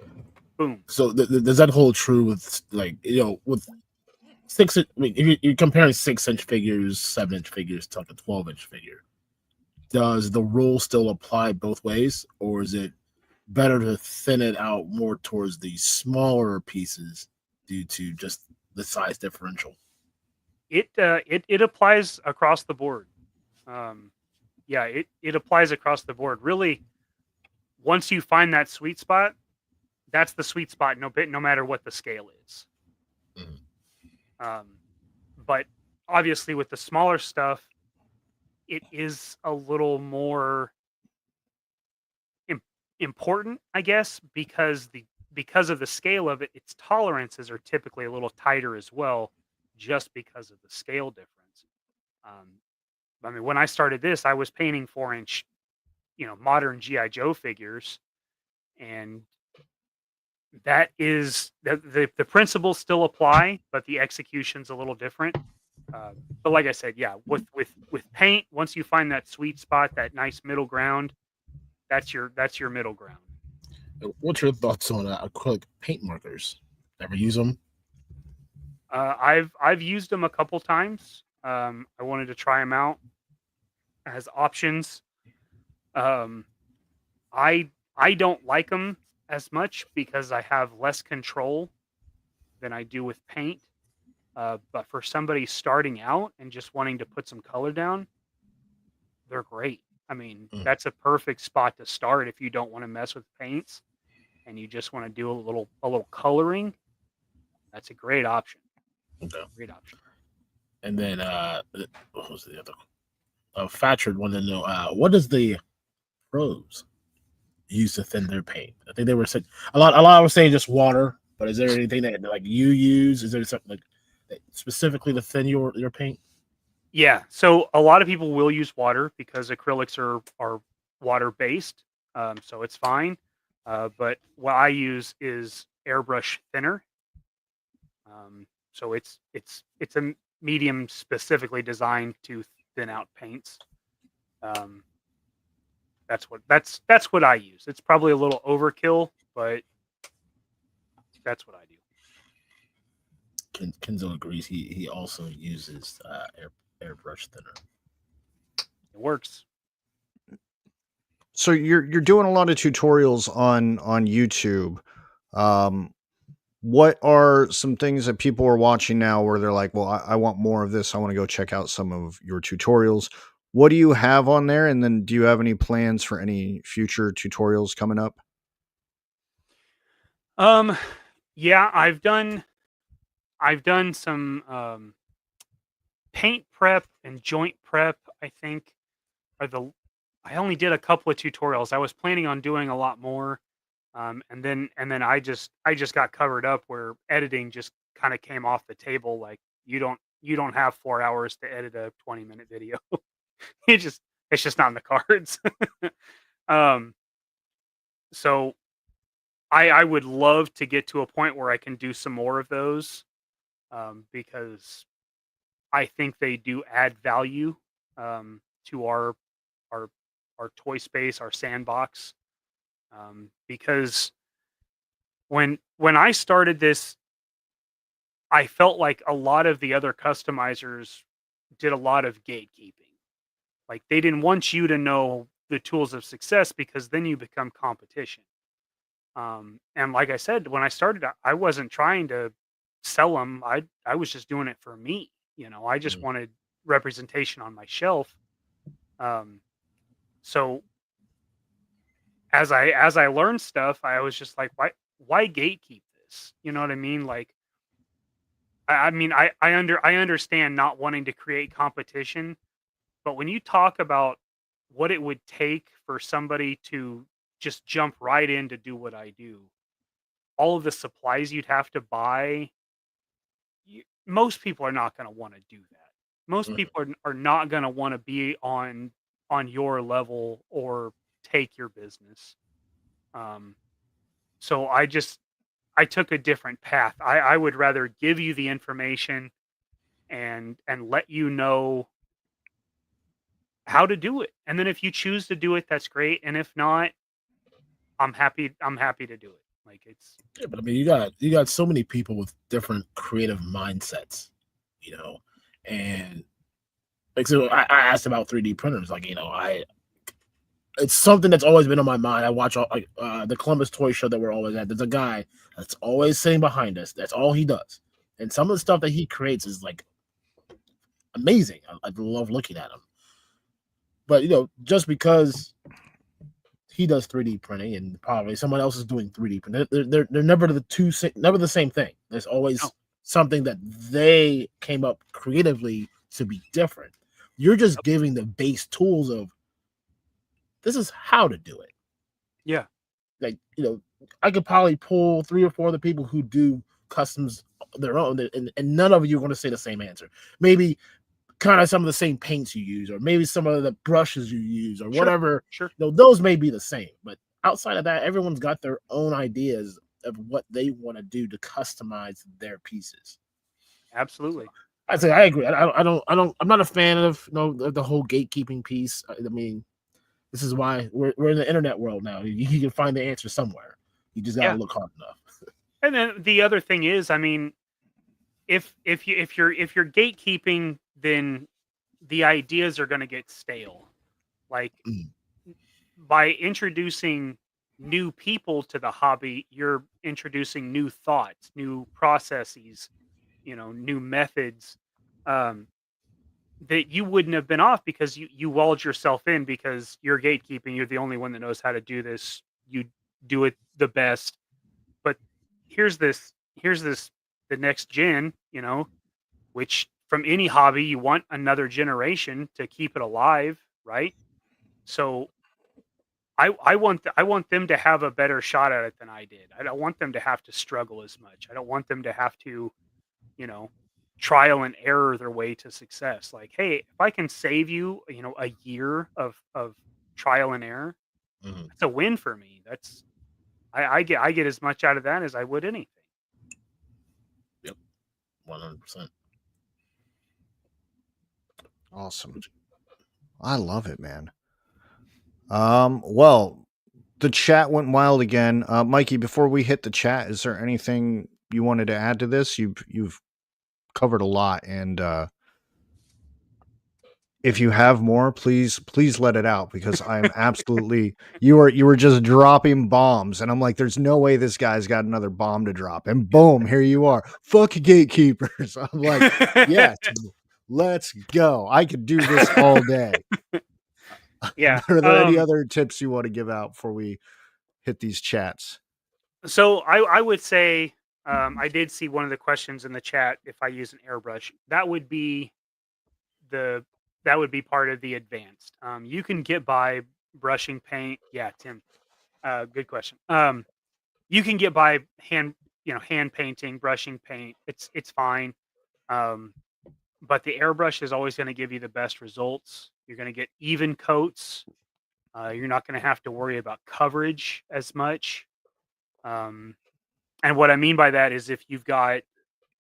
Speaker 3: Boom.
Speaker 2: So does that hold true with, like, with 6? I mean, if you're comparing 6-inch figures, 7-inch figures to like a 12-inch figure, does the rule still apply both ways, or is it better to thin it out more towards the smaller pieces due to just the size differential?
Speaker 3: It applies across the board. Yeah, it applies across the board. Really, once you find that sweet spot, that's the sweet spot. No matter what the scale is. But obviously with the smaller stuff, it is a little more important, I guess, because of the scale of it, its tolerances are typically a little tighter as well, just because of the scale difference. Um, I mean, when I started this, I was painting 4-inch, modern GI Joe figures, and that is the principles still apply, but the execution's a little different. But like I said, yeah, with paint, once you find that sweet spot, that nice middle ground, that's your middle ground.
Speaker 2: What's your thoughts on acrylic paint markers? Ever use them?
Speaker 3: I've used them a couple times. I wanted to try them out as options. Um, I don't like them as much because I have less control than I do with paint. But for somebody starting out and just wanting to put some color down, they're great. I mean, that's a perfect spot to start if you don't want to mess with paints and you just want to do a little coloring. That's a great option.
Speaker 2: Okay.
Speaker 3: Great option.
Speaker 2: And then what was the other? Fatchard wanted to know what does the pros use to thin their paint? I think they were saying a lot were saying just water, but is there anything that like you use? Is there something like specifically to thin your paint?
Speaker 3: Yeah, so a lot of people will use water because acrylics are water based, so it's fine. But what I use is airbrush thinner. So it's a medium specifically designed to thin out paints. That's what I use. It's probably a little overkill, but that's what I do.
Speaker 2: Kenzo agrees. He also uses airbrush thinner.
Speaker 3: It works.
Speaker 1: So you're doing a lot of tutorials on YouTube. What are some things that people are watching now where they're like, well, I want more of this. I want to go check out some of your tutorials. What do you have on there? And then do you have any plans for any future tutorials coming up?
Speaker 3: Yeah, I've done some paint prep and joint prep, I think I only did a couple of tutorials. I was planning on doing a lot more. And then I just got covered up where editing just kind of came off the table. Like you don't have 4 hours to edit a 20-minute video. It's just not in the cards. So I would love to get to a point where I can do some more of those, because I think they do add value to our toy space, our sandbox. Because when I started this, I felt like a lot of the other customizers did a lot of gatekeeping. Like they didn't want you to know the tools of success because then you become competition. And like I said, when I started, I wasn't trying to sell them. I was just doing it for me. I just wanted representation on my shelf. So as I learned stuff, I was just like, why gatekeep this? You know what I mean? Like, I mean, I understand not wanting to create competition, but when you talk about what it would take for somebody to just jump right in to do what I do, all of the supplies you'd have to buy, most people are not going to want to do that. Most people are not going to want to be on your level or take your business. So I took a different path. I would rather give you the information and let you know how to do it. And then if you choose to do it, that's great. And if not, I'm happy to do it. Like
Speaker 2: yeah, but I mean, you got so many people with different creative mindsets, and like, so I asked about 3D printers, like, it's something that's always been on my mind. I watch all the Columbus Toy Show that we're always at. There's a guy that's always sitting behind us. That's all he does. And some of the stuff that he creates is like amazing. I love looking at him. But just because he does 3D printing and probably someone else is doing 3D printing, they're never never the same thing. There's always something that they came up creatively to be different. You're just giving the base tools of this is how to do it.
Speaker 3: Yeah.
Speaker 2: Like, I could probably pull 3 or 4 other people who do customs their own, and none of you are going to say the same answer. Maybe kind of some of the same paints you use, or maybe some of the brushes you use, or whatever.
Speaker 3: Sure.
Speaker 2: Those may be the same, but outside of that, everyone's got their own ideas of what they want to do to customize their pieces.
Speaker 3: Absolutely.
Speaker 2: I say I agree. I'm not a fan of the whole gatekeeping piece. I mean, this is why we're in the internet world now. You can find the answer somewhere. You just gotta look hard enough.
Speaker 3: And then the other thing is, I mean, if you're gatekeeping, then the ideas are going to get stale. Like by introducing new people to the hobby, you're introducing new thoughts, new processes, new methods that you wouldn't have been off because you walled yourself in because you're gatekeeping. You're the only one that knows how to do this. You do it the best. But here's the next gen, which from any hobby, you want another generation to keep it alive, right? So I want them to have a better shot at it than I did. I don't want them to have to struggle as much. I don't want them to have to, trial and error their way to success. Like, hey, if I can save you, a year of trial and error, that's a win for me. That's I get as much out of that as I would anything.
Speaker 2: Yep, 100%.
Speaker 1: Awesome. I love it, man. Well, the chat went wild again. Mikey, before we hit the chat, is there anything you wanted to add to this? You've covered a lot, and if you have more, please let it out, because I'm absolutely you were just dropping bombs, and I'm like, there's no way this guy's got another bomb to drop, and boom, here you are. Fuck gatekeepers. I'm like, yes, let's go. I could do this all day.
Speaker 3: Yeah.
Speaker 1: Are there any other tips you want to give out before we hit these chats?
Speaker 3: So I would say I did see one of the questions in the chat. If I use an airbrush, that would be part of the advanced. You can get by brushing paint. Yeah, Tim. Good question. You can get by hand painting, brushing paint. It's fine. But the airbrush is always going to give you the best results. You're going to get even coats. You're not going to have to worry about coverage as much. And what I mean by that is if you've got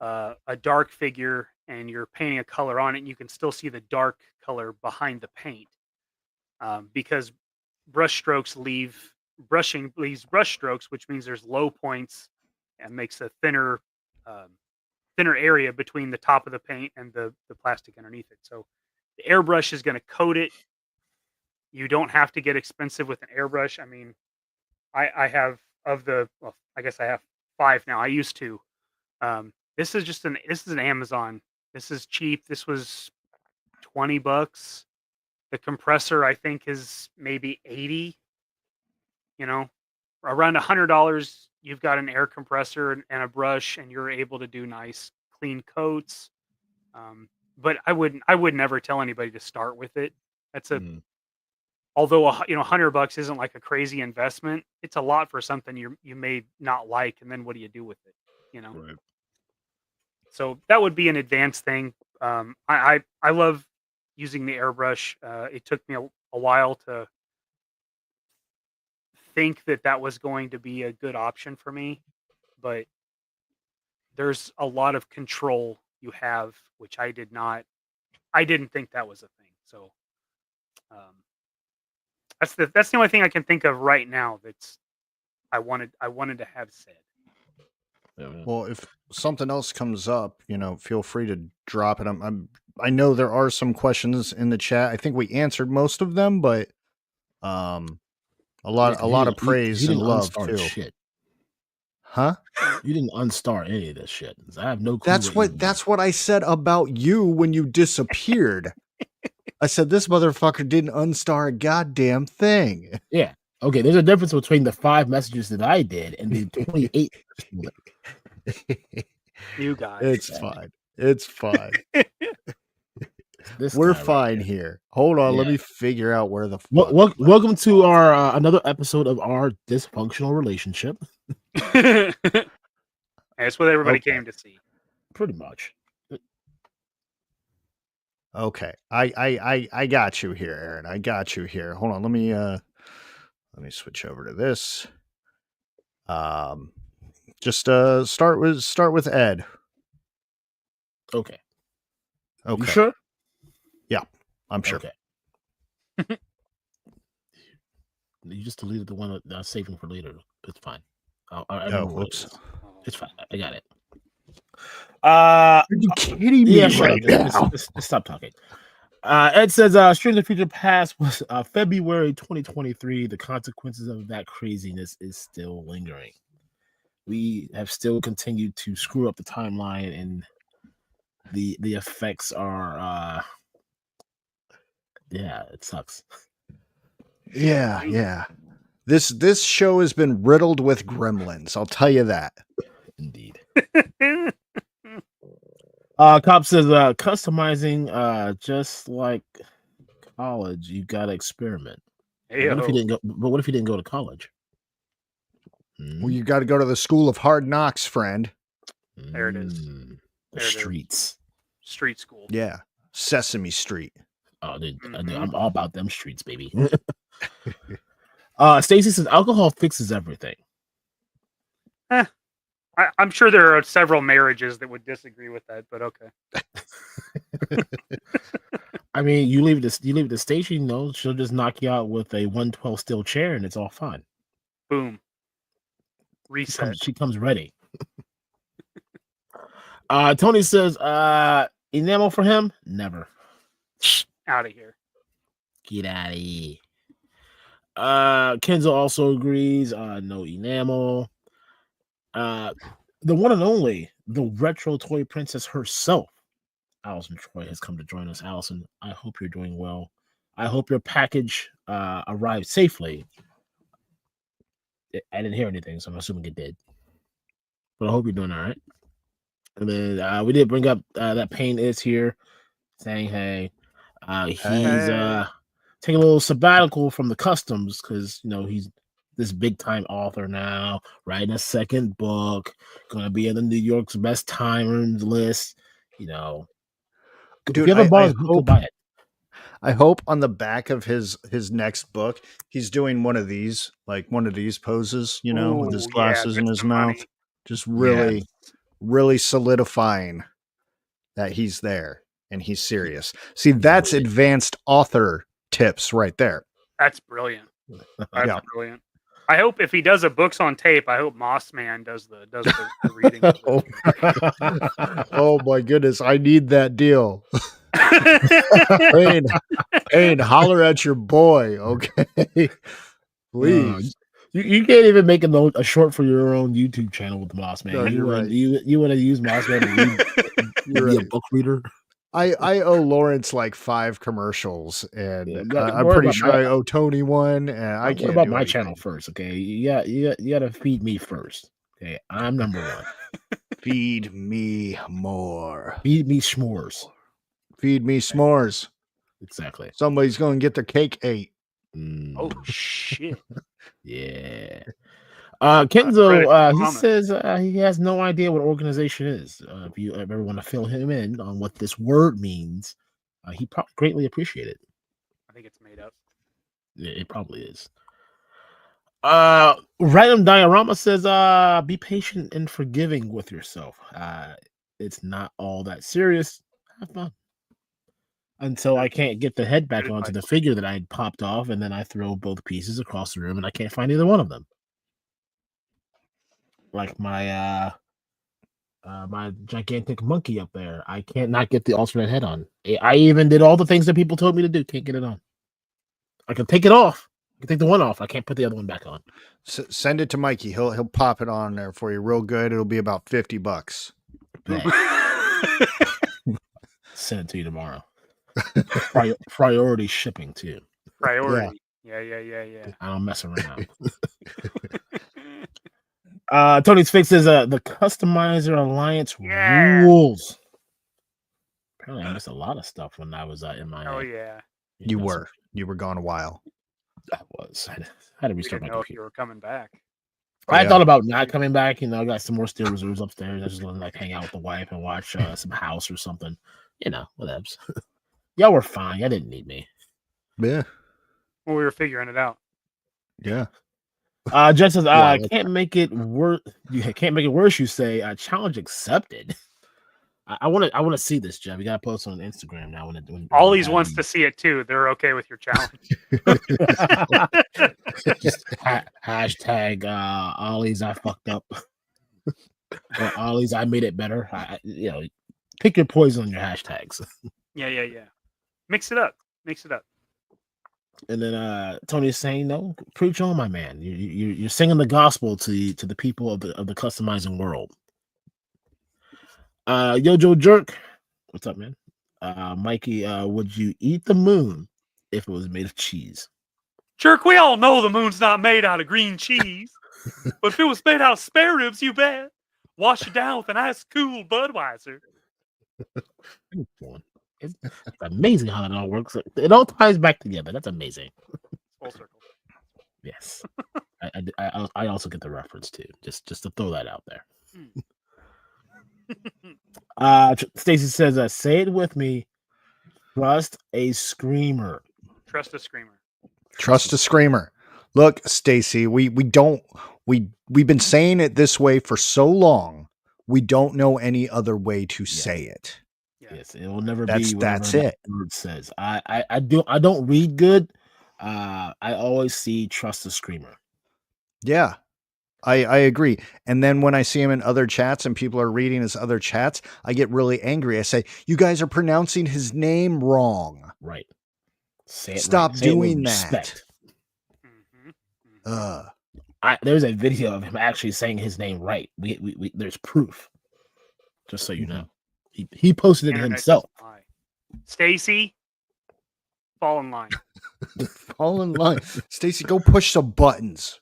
Speaker 3: a dark figure and you're painting a color on it, you can still see the dark color behind the paint, because brushing leaves brush strokes, which means there's low points and makes a thinner area between the top of the paint and the plastic underneath it. So the airbrush is going to coat it. You don't have to get expensive with an airbrush. I mean, I have I guess I have 5 now. I used to. This is an Amazon. This is cheap. This was $20. The compressor, I think, is maybe 80. Around $100, you've got an air compressor and a brush, and you're able to do nice, clean coats. But I would never tell anybody to start with it. That's although $100 isn't like a crazy investment, it's a lot for something you may not like, and then what do you do with it?
Speaker 2: Right.
Speaker 3: So that would be an advanced thing. I love using the airbrush. It took me a while to think that was going to be a good option for me, but there's a lot of control you have, which I didn't think that was a thing. So that's the only thing I can think of right now that's I wanted to have said.
Speaker 1: Well, if something else comes up, feel free to drop it. I know there are some questions in the chat. I think we answered most of them, but a lot of praise and love too.
Speaker 2: Shit.
Speaker 1: Huh?
Speaker 2: You didn't unstar any of this shit. I have no clue.
Speaker 1: That's what I said about you when you disappeared. I said this motherfucker didn't unstar a goddamn thing.
Speaker 2: Yeah. Okay, there's a difference between the 5 messages that I did and the 28.
Speaker 3: You guys.
Speaker 1: It's fine. It's fine. We're
Speaker 2: guy right
Speaker 1: fine
Speaker 2: here.
Speaker 1: here. Hold on, let
Speaker 2: Yeah.
Speaker 1: me figure out where the fuck.
Speaker 2: Welcome to our another episode of our dysfunctional relationship.
Speaker 3: That's what everybody
Speaker 1: Okay.
Speaker 3: came to see.
Speaker 2: Pretty much.
Speaker 1: Okay, I got you here, Aaron. I got you here. Hold on, let me switch over to this. Just start with Ed.
Speaker 2: Okay.
Speaker 1: Okay,
Speaker 2: You sure?
Speaker 1: I'm sure.
Speaker 2: Okay. You just deleted the one that I was saving for later. It's fine. I remember what it
Speaker 1: whoops.
Speaker 2: is. It's fine. I got it. Are
Speaker 1: you kidding me
Speaker 2: yeah, sure.
Speaker 1: right now?
Speaker 2: Just stop talking. Ed says, Stranger Future Past was February 2023. The consequences of that craziness is still lingering. We have still continued to screw up the timeline, and the effects are yeah, it sucks.
Speaker 1: Yeah. This show has been riddled with gremlins. I'll tell you that.
Speaker 2: Indeed. Cop says customizing just like college, you gotta experiment.
Speaker 3: Hey,
Speaker 2: What if you didn't go? But what if you didn't go to college?
Speaker 1: Well, you got to go to the school of hard knocks, friend.
Speaker 3: There it is.
Speaker 2: The
Speaker 3: There it is.
Speaker 2: streets.
Speaker 3: Street school.
Speaker 1: Yeah, Sesame Street.
Speaker 2: Oh, dude,
Speaker 3: Mhm.
Speaker 2: I'm all about them streets, baby. Stacy says alcohol fixes everything.
Speaker 3: I'm sure there are several marriages that would disagree with that, but okay.
Speaker 2: I mean, you leave the station, she'll just knock you out with a 112 steel chair, and it's all fine.
Speaker 3: Boom. Reset.
Speaker 2: She comes ready. Tony says, enamel for him? Never.
Speaker 3: Out of here.
Speaker 2: Get out of here. Kenzo also agrees. No enamel. The one and only, the retro toy princess herself, Allison Troy, has come to join us. Allison, I hope you're doing well. I hope your package arrived safely. I didn't hear anything, so I'm assuming it did. But I hope you're doing all right. And then we did bring up that Payne is here, saying, hey, he's taking a little sabbatical from the customs because, he's this big time author now, writing a second book, going to be in the New York's best timers list.
Speaker 1: Dude,
Speaker 2: if you haven't bought his book, go buy it.
Speaker 1: I hope on the back of his next book, he's doing one of these poses, with his
Speaker 3: Ooh,
Speaker 1: glasses
Speaker 3: yeah,
Speaker 1: in
Speaker 3: get
Speaker 1: his
Speaker 3: some
Speaker 1: mouth,
Speaker 3: money.
Speaker 1: just really solidifying that he's there and he's serious. See, that's advanced author tips right there.
Speaker 3: That's brilliant. That's brilliant. I hope if he does a books on tape, I hope Moss Man does the reading.
Speaker 1: Oh my goodness, I need that deal. Payne, holler at your boy, okay? Please.
Speaker 2: You can't even make a short for your own YouTube channel with Moss Man.
Speaker 1: No, you're right.
Speaker 2: You want to use Moss Man to be a book reader?
Speaker 1: I owe Lawrence like 5 commercials, and
Speaker 2: Yeah,
Speaker 1: I'm pretty sure I owe Tony one, and I can't.
Speaker 2: What about
Speaker 1: do
Speaker 2: my
Speaker 1: anything.
Speaker 2: channel first? Okay, you got to feed me first. Okay, I'm number one.
Speaker 1: Feed me more.
Speaker 2: Feed me s'mores.
Speaker 1: Feed me s'mores.
Speaker 2: Exactly.
Speaker 1: Somebody's going to get their cake ate.
Speaker 3: Oh shit!
Speaker 2: Yeah. Kenzo, he says he has no idea what organization is. If you ever want to fill him in on what this word means, he probably greatly appreciate it.
Speaker 3: I think it's made up.
Speaker 2: Yeah, it probably is. Random Diorama says, be patient and forgiving with yourself. It's not all that serious. Have fun. Until I can't get the head back onto the figure that I had popped off, and then I throw both pieces across the room, and I can't find either one of them. Like my my gigantic monkey up there, I can't not get the alternate head on. I even did all the things that people told me to do. Can't get it on. I can take it off. I can take the one off. I can't put the other one back on.
Speaker 1: Send it to Mikey. He'll pop it on there for you real good. It'll be about $50.
Speaker 2: Send it to you tomorrow. Priority shipping too.
Speaker 3: Priority. Yeah.
Speaker 2: I don't mess around. Tony's fix is the Customizer Alliance rules. Apparently, I missed a lot of stuff when I was in my.
Speaker 3: Oh yeah.
Speaker 1: You were gone a while.
Speaker 2: I was. I had to
Speaker 3: We
Speaker 2: restart
Speaker 3: didn't
Speaker 2: my
Speaker 3: know if
Speaker 2: computer.
Speaker 3: you were coming back.
Speaker 2: I
Speaker 1: Yeah.
Speaker 2: thought about not coming back. I got some more Steel Reserves upstairs. I just want to like hang out with the wife and watch some House or something. Whatevs. Y'all were fine. Y'all didn't need me.
Speaker 1: Yeah.
Speaker 3: Well, we were figuring it out.
Speaker 1: Yeah.
Speaker 2: Jen says,
Speaker 1: Well,
Speaker 2: can't make it worse. You can't make it worse. You say, challenge accepted. I want to see this, Jeff. You gotta post on Instagram now. When
Speaker 3: Ollie's wants to see it too. They're okay with your challenge.
Speaker 2: Just hashtag Ollie's I fucked up. Or Ollie's I made it better. Pick your poison on your hashtags.
Speaker 3: Yeah. Mix it up.
Speaker 2: And then Tony's saying, "No, preach on, my man. You're singing the gospel to the people of the customizing world." Yojo Jerk, what's up, man? Mikey, would you eat the moon if it was made of cheese?
Speaker 3: Jerk, we all know the moon's not made out of green cheese. But if it was made out of spare ribs, you bet. Wash it down with an ice cool Budweiser.
Speaker 2: It's amazing how it all works. It all ties back together. That's amazing.
Speaker 3: Full circle.
Speaker 2: Yes, I also get the reference too. Just to throw that out there. Stacy says, "Say it with me. Trust a screamer."
Speaker 3: Trust a screamer.
Speaker 1: Trust a screamer. Look, Stacy, we've been saying it this way for so long. We don't know any other way to say it.
Speaker 3: Yeah.
Speaker 2: Yes, it will never
Speaker 1: That's
Speaker 2: be whatever
Speaker 1: that's
Speaker 2: that
Speaker 1: it.
Speaker 2: word says. I don't read good. I always see trust a screamer.
Speaker 1: Yeah. I agree. And then when I see him in other chats and people are reading his other chats, I get really angry. I say, "You guys are pronouncing his name wrong.
Speaker 2: Right. Say it
Speaker 1: Stop
Speaker 2: right. Say it with
Speaker 1: doing that."
Speaker 2: respect.
Speaker 3: Mhm.
Speaker 2: There's a video of him actually saying his name right. We there's proof. Just so you know, he posted it
Speaker 3: Internet
Speaker 2: himself.
Speaker 3: doesn't lie. Stacy, fall in line.
Speaker 1: Fall in line. Stacy, go push some buttons.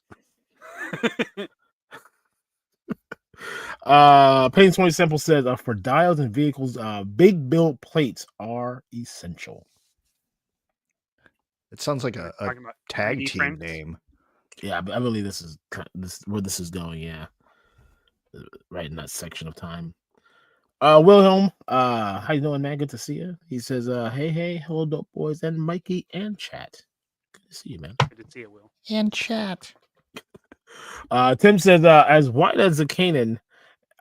Speaker 2: Pain 20 Simple says, for dials and vehicles, big build plates are essential.
Speaker 1: It sounds like a
Speaker 3: Talking about
Speaker 1: tag
Speaker 3: 3D
Speaker 1: team
Speaker 3: prints.
Speaker 1: name.
Speaker 2: Yeah, I believe this is where this is going. Yeah, right in that section of time. Wilhelm, how you doing, man? Good to see you. He says, hey, hello, dope boys, and Mikey and chat. Good to see you, man.
Speaker 3: Good to see it, Will.
Speaker 1: And chat.
Speaker 2: Tim says, as white as a Canaan.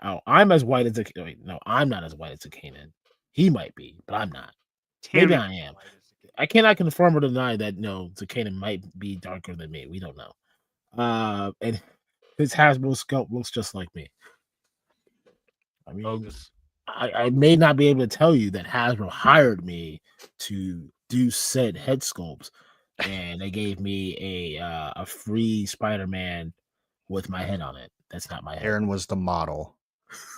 Speaker 2: Oh, I'm as white as a. Wait, no, I'm not as white as a Canaan. He might be, but I'm not. Maybe I am. I cannot confirm or deny that Zakanin might be darker than me. We don't know. And his Hasbro sculpt looks just like me. I mean,
Speaker 3: Bogus.
Speaker 2: I may not be able to tell you that Hasbro hired me to do said head sculpts, and they gave me a free Spider-Man with my head on it. That's not my head.
Speaker 1: Aaron was the model.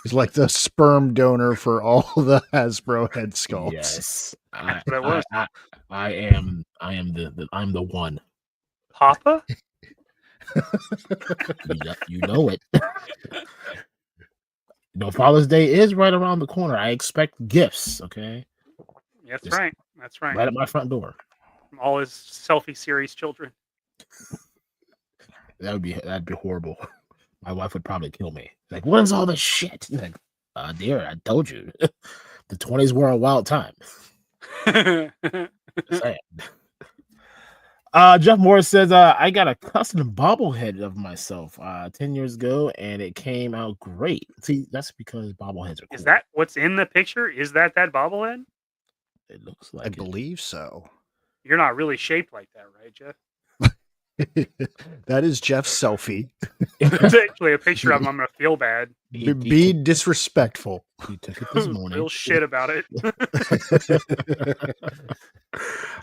Speaker 1: He's like the sperm donor for all the Hasbro head sculpts.
Speaker 2: Yes,
Speaker 3: That's what it was.
Speaker 2: I am I'm the one.
Speaker 3: Papa?
Speaker 2: You know it. Father's Day is right around the corner. I expect gifts. Okay,
Speaker 3: That's
Speaker 2: Just
Speaker 3: right. That's right.
Speaker 2: right at my front door.
Speaker 3: From all his selfie series children.
Speaker 2: That'd be horrible. My wife would probably kill me. Like, what is all this shit? Like, dear, I told you, the 20s were a wild time. Just saying. Jeff Morris says, I got a custom bobblehead of myself 10 years ago, and it came out great. See, that's because bobbleheads are cool.
Speaker 3: Is that what's in the picture? Is that bobblehead?
Speaker 2: It looks like
Speaker 1: I believe so.
Speaker 3: You're not really shaped like that, right, Jeff?
Speaker 1: That is Jeff's selfie.
Speaker 3: It's actually a picture of him. I'm going to feel bad.
Speaker 1: Be disrespectful.
Speaker 2: He took it this morning.
Speaker 3: Real shit about it.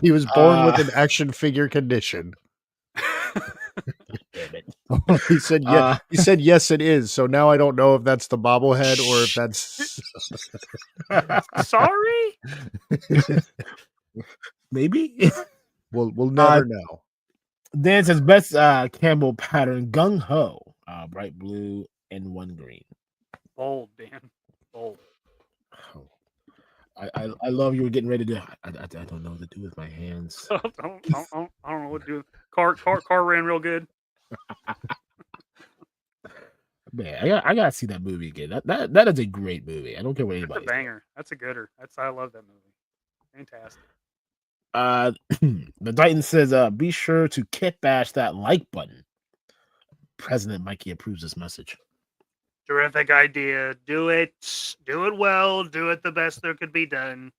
Speaker 1: He was born with an action figure condition.
Speaker 2: Damn it.
Speaker 1: He said yes. He said yes, it is. So now I don't know if that's the bobblehead or if that's.
Speaker 3: Sorry.
Speaker 2: Maybe.
Speaker 1: We'll never know.
Speaker 2: Dan says best Campbell pattern gung ho, bright blue and one green.
Speaker 3: Bold, Dan. Bold.
Speaker 2: I love you were getting ready to. I don't know what to do with my hands.
Speaker 3: I don't know what to do. Car ran real good.
Speaker 2: Man, I gotta see that movie again. That is a great movie. I don't care what
Speaker 3: That's
Speaker 2: anybody
Speaker 3: a banger. That's a gooder. I love that movie. Fantastic.
Speaker 2: The Titan says, be sure to kit bash that like button. President Mikey approves this message.
Speaker 3: Terrific idea. Do it. Do it well. Do it the best there could be done.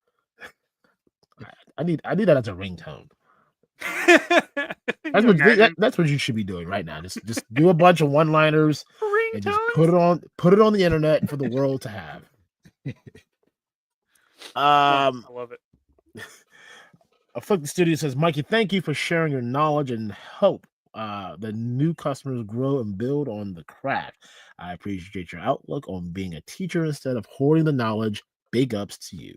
Speaker 2: I need that as a ringtone.
Speaker 3: Imagine
Speaker 2: That's what you should be doing right now. Just do a bunch of one-liners and just
Speaker 3: ringtones?
Speaker 2: put it on the internet for the world to have.
Speaker 3: I love it.
Speaker 2: A Fuck the Studio says, Mikey, thank you for sharing your knowledge and hope the new customers grow and build on the craft. I appreciate your outlook on being a teacher instead of hoarding the knowledge. Big ups to you.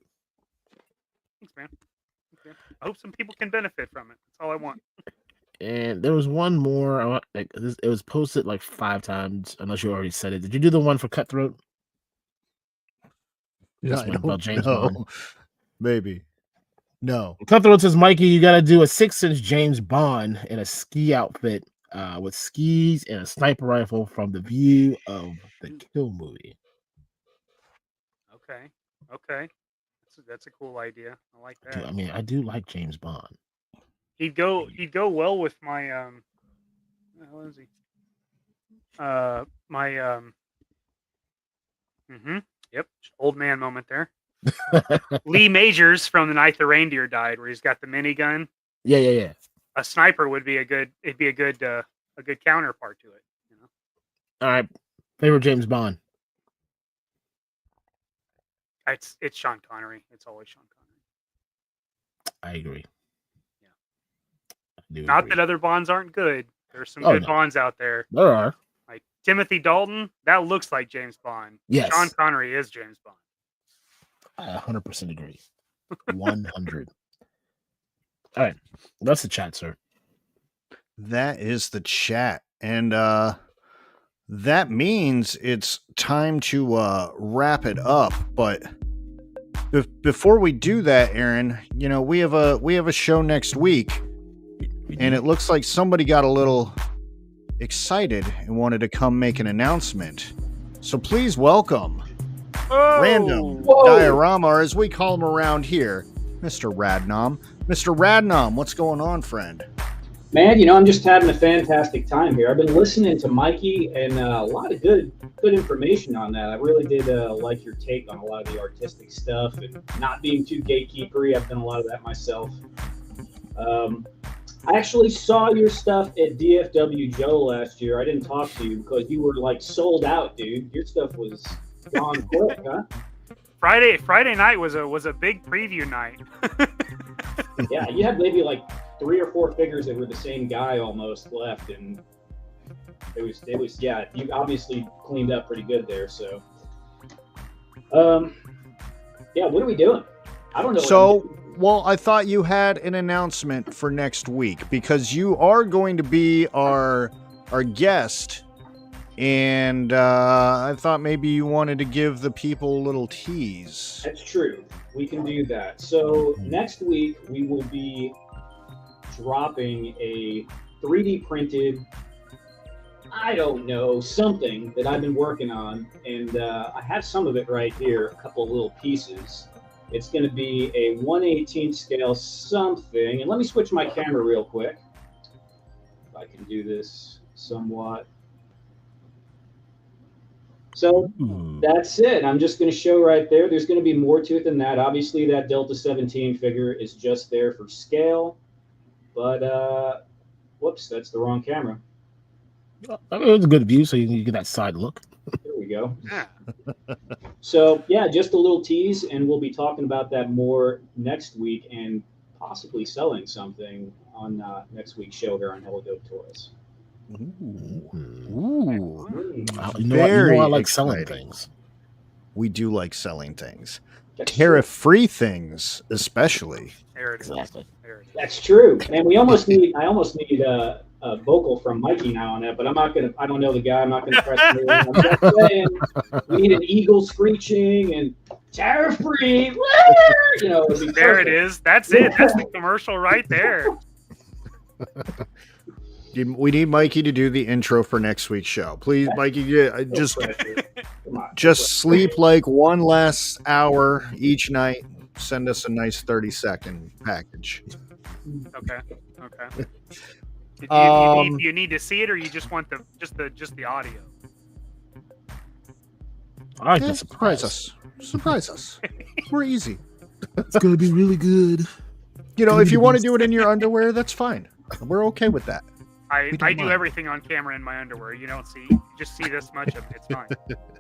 Speaker 3: Thanks, man. Okay. I hope some people can benefit from it. That's all I want.
Speaker 2: And there was one more. It was posted like 5 times, unless you already said it. Did you do the one for Cutthroat?
Speaker 1: Yeah,
Speaker 2: This
Speaker 1: I
Speaker 2: one about
Speaker 1: don't
Speaker 2: James
Speaker 1: know.
Speaker 2: Bond.
Speaker 1: Maybe. No.
Speaker 2: Cutthroat says, Mikey, you got to do a 6-inch James Bond in a ski outfit with skis and a sniper rifle from the view of the Kill movie.
Speaker 3: Okay. That's a cool idea. I like that.
Speaker 2: Dude, I mean, I do like James Bond.
Speaker 3: He'd go well with my what is he? Yep, old man moment there. Lee Majors from The Night the Reindeer Died, where he's got the minigun.
Speaker 2: Yeah.
Speaker 3: A sniper would be a good counterpart to it. You know.
Speaker 2: All right, favorite James Bond.
Speaker 3: It's Sean Connery. It's always Sean Connery.
Speaker 2: I agree.
Speaker 3: Yeah. Not that other Bonds aren't good. There's some good Bonds out there.
Speaker 2: There are.
Speaker 3: Like Timothy Dalton, that looks like James Bond.
Speaker 2: Yes.
Speaker 3: Sean Connery is James Bond.
Speaker 2: I 100% agree. 100. All right. That's the chat, sir.
Speaker 1: That is the chat. And that means it's time to wrap it up. But before we do that, Aaron, we have a show next week, and it looks like somebody got a little excited and wanted to come make an announcement. So please welcome Random Diorama, or as we call him around here, Mr. Radnom. Mr. Radnom, what's going on, friend?
Speaker 5: Man, I'm just having a fantastic time here. I've been listening to Mikey and a lot of good information on that. I really did like your take on a lot of the artistic stuff and not being too gatekeepery. I've done a lot of that myself. I actually saw your stuff at DFW Joe last year. I didn't talk to you because you were like sold out, dude. Your stuff was gone quick, huh?
Speaker 3: Friday night was a big preview night.
Speaker 5: Yeah, you had maybe like 3 or 4 figures that were the same guy almost left, and it was yeah, you obviously cleaned up pretty good there. So yeah, what are we doing? I don't know.
Speaker 1: So well, I thought you had an announcement for next week because you are going to be our guest, and I thought maybe you wanted to give the people a little tease.
Speaker 5: That's true. We can do that. So next week we will be dropping a 3D printed, I don't know, something that I've been working on, and I have some of it right here, a couple of little pieces. It's going to be a 1/18 scale something, and let me switch my camera real quick. If I can do this somewhat. So that's it. I'm just going to show right there. There's going to be more to it than that. Obviously, that Delta 17 figure is just there for scale. But, whoops, that's the wrong camera.
Speaker 2: I mean, it's a good view, so you can get that side look.
Speaker 5: There we go.
Speaker 3: Yeah.
Speaker 5: So, yeah, just a little tease, and we'll be talking about that more next week and possibly selling something on next week's show here on Hello Dope Toys.
Speaker 1: Ooh.
Speaker 2: You know I like selling things.
Speaker 1: We do like selling things. Tariff-free things, especially.
Speaker 3: There it is.
Speaker 2: Exactly.
Speaker 3: There it is.
Speaker 5: That's true. And I almost need a vocal from Mikey now on that, but I don't know the guy. I'm not gonna press anything. I'm just saying we need an eagle screeching and tariff free. It'd be
Speaker 3: There it
Speaker 5: perfect.
Speaker 3: is. That's it. That's the commercial right there.
Speaker 1: We need Mikey to do the intro for next week's show. Please, Mikey, just
Speaker 5: Come on.
Speaker 1: sleep like one last hour each night. Send us a nice 30-second package.
Speaker 3: Okay. Okay. Do
Speaker 1: Um,
Speaker 3: you need to see it, or you just want the audio?
Speaker 2: I like
Speaker 1: Yeah,
Speaker 2: the
Speaker 1: surprise us. Surprise us. We're easy.
Speaker 2: It's gonna be really good.
Speaker 1: If you want to do it in your underwear, that's fine. We're okay with that.
Speaker 3: I
Speaker 1: We don't
Speaker 3: do
Speaker 1: mind.
Speaker 3: everything on camera in my underwear. You don't see. You just see this much of it. It's fine.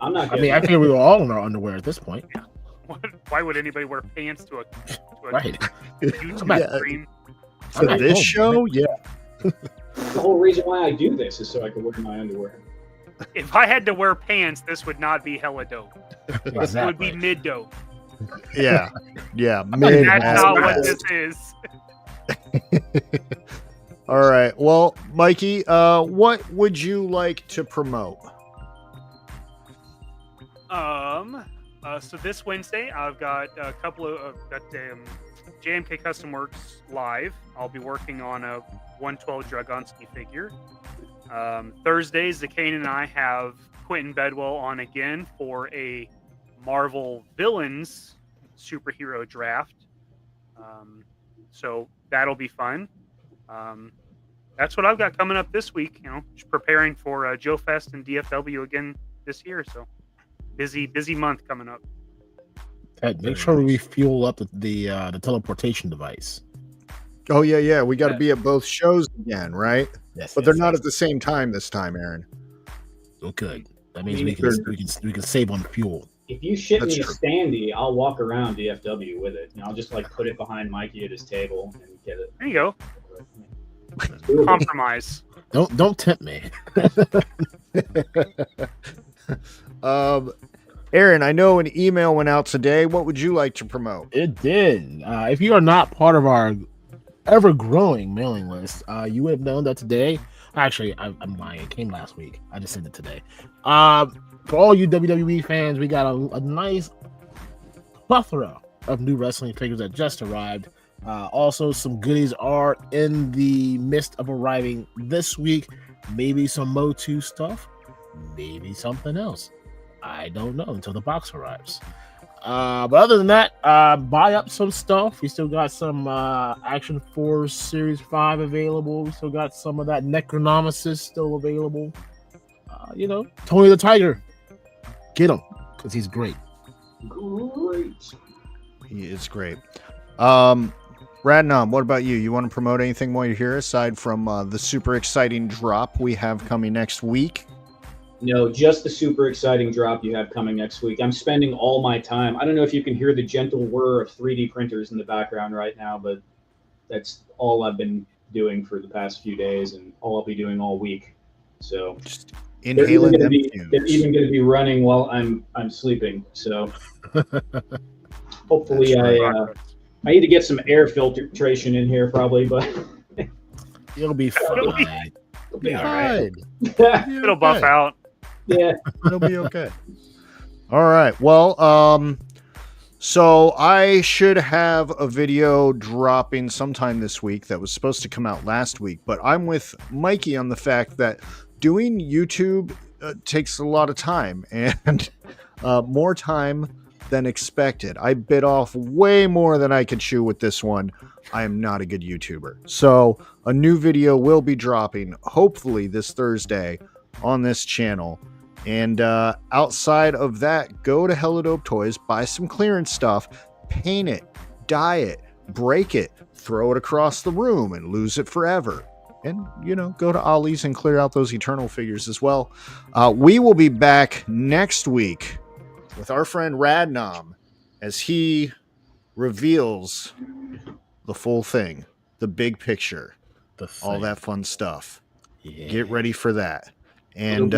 Speaker 5: I'm not.
Speaker 2: I mean, I think we were all in our underwear at this point.
Speaker 3: Why would anybody wear pants to a
Speaker 2: Right.
Speaker 3: YouTube
Speaker 1: Yeah.
Speaker 3: stream?
Speaker 1: For
Speaker 2: I'm at
Speaker 1: this
Speaker 2: home,
Speaker 1: show, yeah.
Speaker 5: the whole reason why I do this is so I can wear my underwear.
Speaker 3: If I had to wear pants, this would not be hella dope. It would
Speaker 2: Exactly.
Speaker 3: be mid dope.
Speaker 1: Yeah. Yeah.
Speaker 2: not
Speaker 1: Mid
Speaker 2: even
Speaker 3: That's
Speaker 1: at
Speaker 3: not
Speaker 2: mad.
Speaker 3: what
Speaker 1: best.
Speaker 3: this is.
Speaker 1: All right. Well, Mikey, what would you like to promote?
Speaker 3: So this Wednesday, I've got a couple of JMK Custom Works live. I'll be working on a 112 Dragonski figure. Thursdays, Zakane and I have Quentin Bedwell on again for a Marvel Villains superhero draft. So that'll be fun. That's what I've got coming up this week. Just preparing for Joe Fest and DFW again this year. So busy month coming up.
Speaker 2: Make sure we fuel up the teleportation device.
Speaker 1: Oh, yeah. We got to be at both shows again, right?
Speaker 2: Yes,
Speaker 1: But they're not at the same time this time, Aaron.
Speaker 2: good. That means
Speaker 5: I mean,
Speaker 2: we can save on fuel.
Speaker 5: If you ship
Speaker 1: That's
Speaker 5: me a
Speaker 1: true.
Speaker 5: standee, I'll walk around DFW with it. I'll just put it behind Mikey at his table and get it.
Speaker 3: There you go.
Speaker 5: Doable.
Speaker 3: Compromise.
Speaker 2: Don't tempt me.
Speaker 1: Aaron, I know an email went out today. What would you like to promote?
Speaker 2: It did. If you are not part of our ever-growing mailing list, you would have known that today. Actually, I'm lying. It came last week. I just sent it today. For all you WWE fans, we got a nice plethora of new wrestling figures that just arrived. Also, some goodies are in the midst of arriving this week. Maybe some Mo2 stuff. Maybe something else. I don't know until the box arrives. But other than that, buy up some stuff. We still got some Action Force Series 5 available. We still got some of that Necronomicus still available. Tony the Tiger. Get him, because he's great.
Speaker 5: Great.
Speaker 1: He is great. Radnom, what about you? You want to promote anything while you're here aside from the super exciting drop we have coming next week?
Speaker 5: No, just the super exciting drop you have coming next week. I'm spending all my time. I don't know if you can hear the gentle whir of 3D printers in the background right now, but that's all I've been doing for the past few days and all I'll be doing all week. So
Speaker 1: Just
Speaker 5: they're even
Speaker 1: inhaling them
Speaker 5: going to be running while I'm sleeping. So hopefully
Speaker 1: That's
Speaker 5: I need to get some air filtration in here probably, but
Speaker 2: It'll be fine.
Speaker 5: it'll be all right.
Speaker 3: It'll buff out.
Speaker 5: Yeah.
Speaker 1: It'll be okay. All right. Well, so I should have a video dropping sometime this week that was supposed to come out last week, but I'm with Mikey on the fact that doing YouTube takes a lot of time and more time than expected. I bit off way more than I could chew with this one. I am not a good YouTuber. So a new video will be dropping hopefully this Thursday on this channel. And outside of that, go to Hello Dope Toys, buy some clearance stuff, paint it, dye it, break it, throw it across the room and lose it forever. And, go to Ollie's and clear out those Eternal figures as well. We will be back next week with our friend Radnom as he reveals the full thing, the big picture, all that fun stuff.
Speaker 2: Yeah.
Speaker 1: Get ready for that. And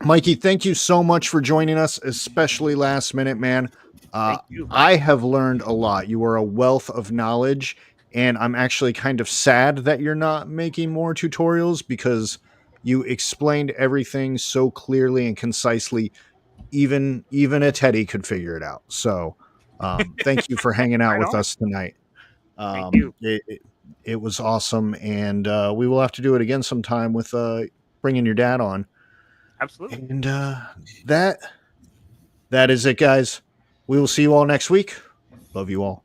Speaker 1: Mikey, thank you so much for joining us, especially last minute, man.
Speaker 3: Thank you.
Speaker 1: I have learned a lot. You are a wealth of knowledge, and I'm actually kind of sad that you're not making more tutorials because you explained everything so clearly and concisely. Even a Teddy could figure it out. So Thank you for hanging out
Speaker 3: Right
Speaker 1: with
Speaker 3: on.
Speaker 1: us tonight.
Speaker 3: Thank you.
Speaker 1: It was awesome, and we will have to do it again sometime with bringing your dad on.
Speaker 3: Absolutely.
Speaker 1: And that is it, guys. We will see you all next week. Love you all.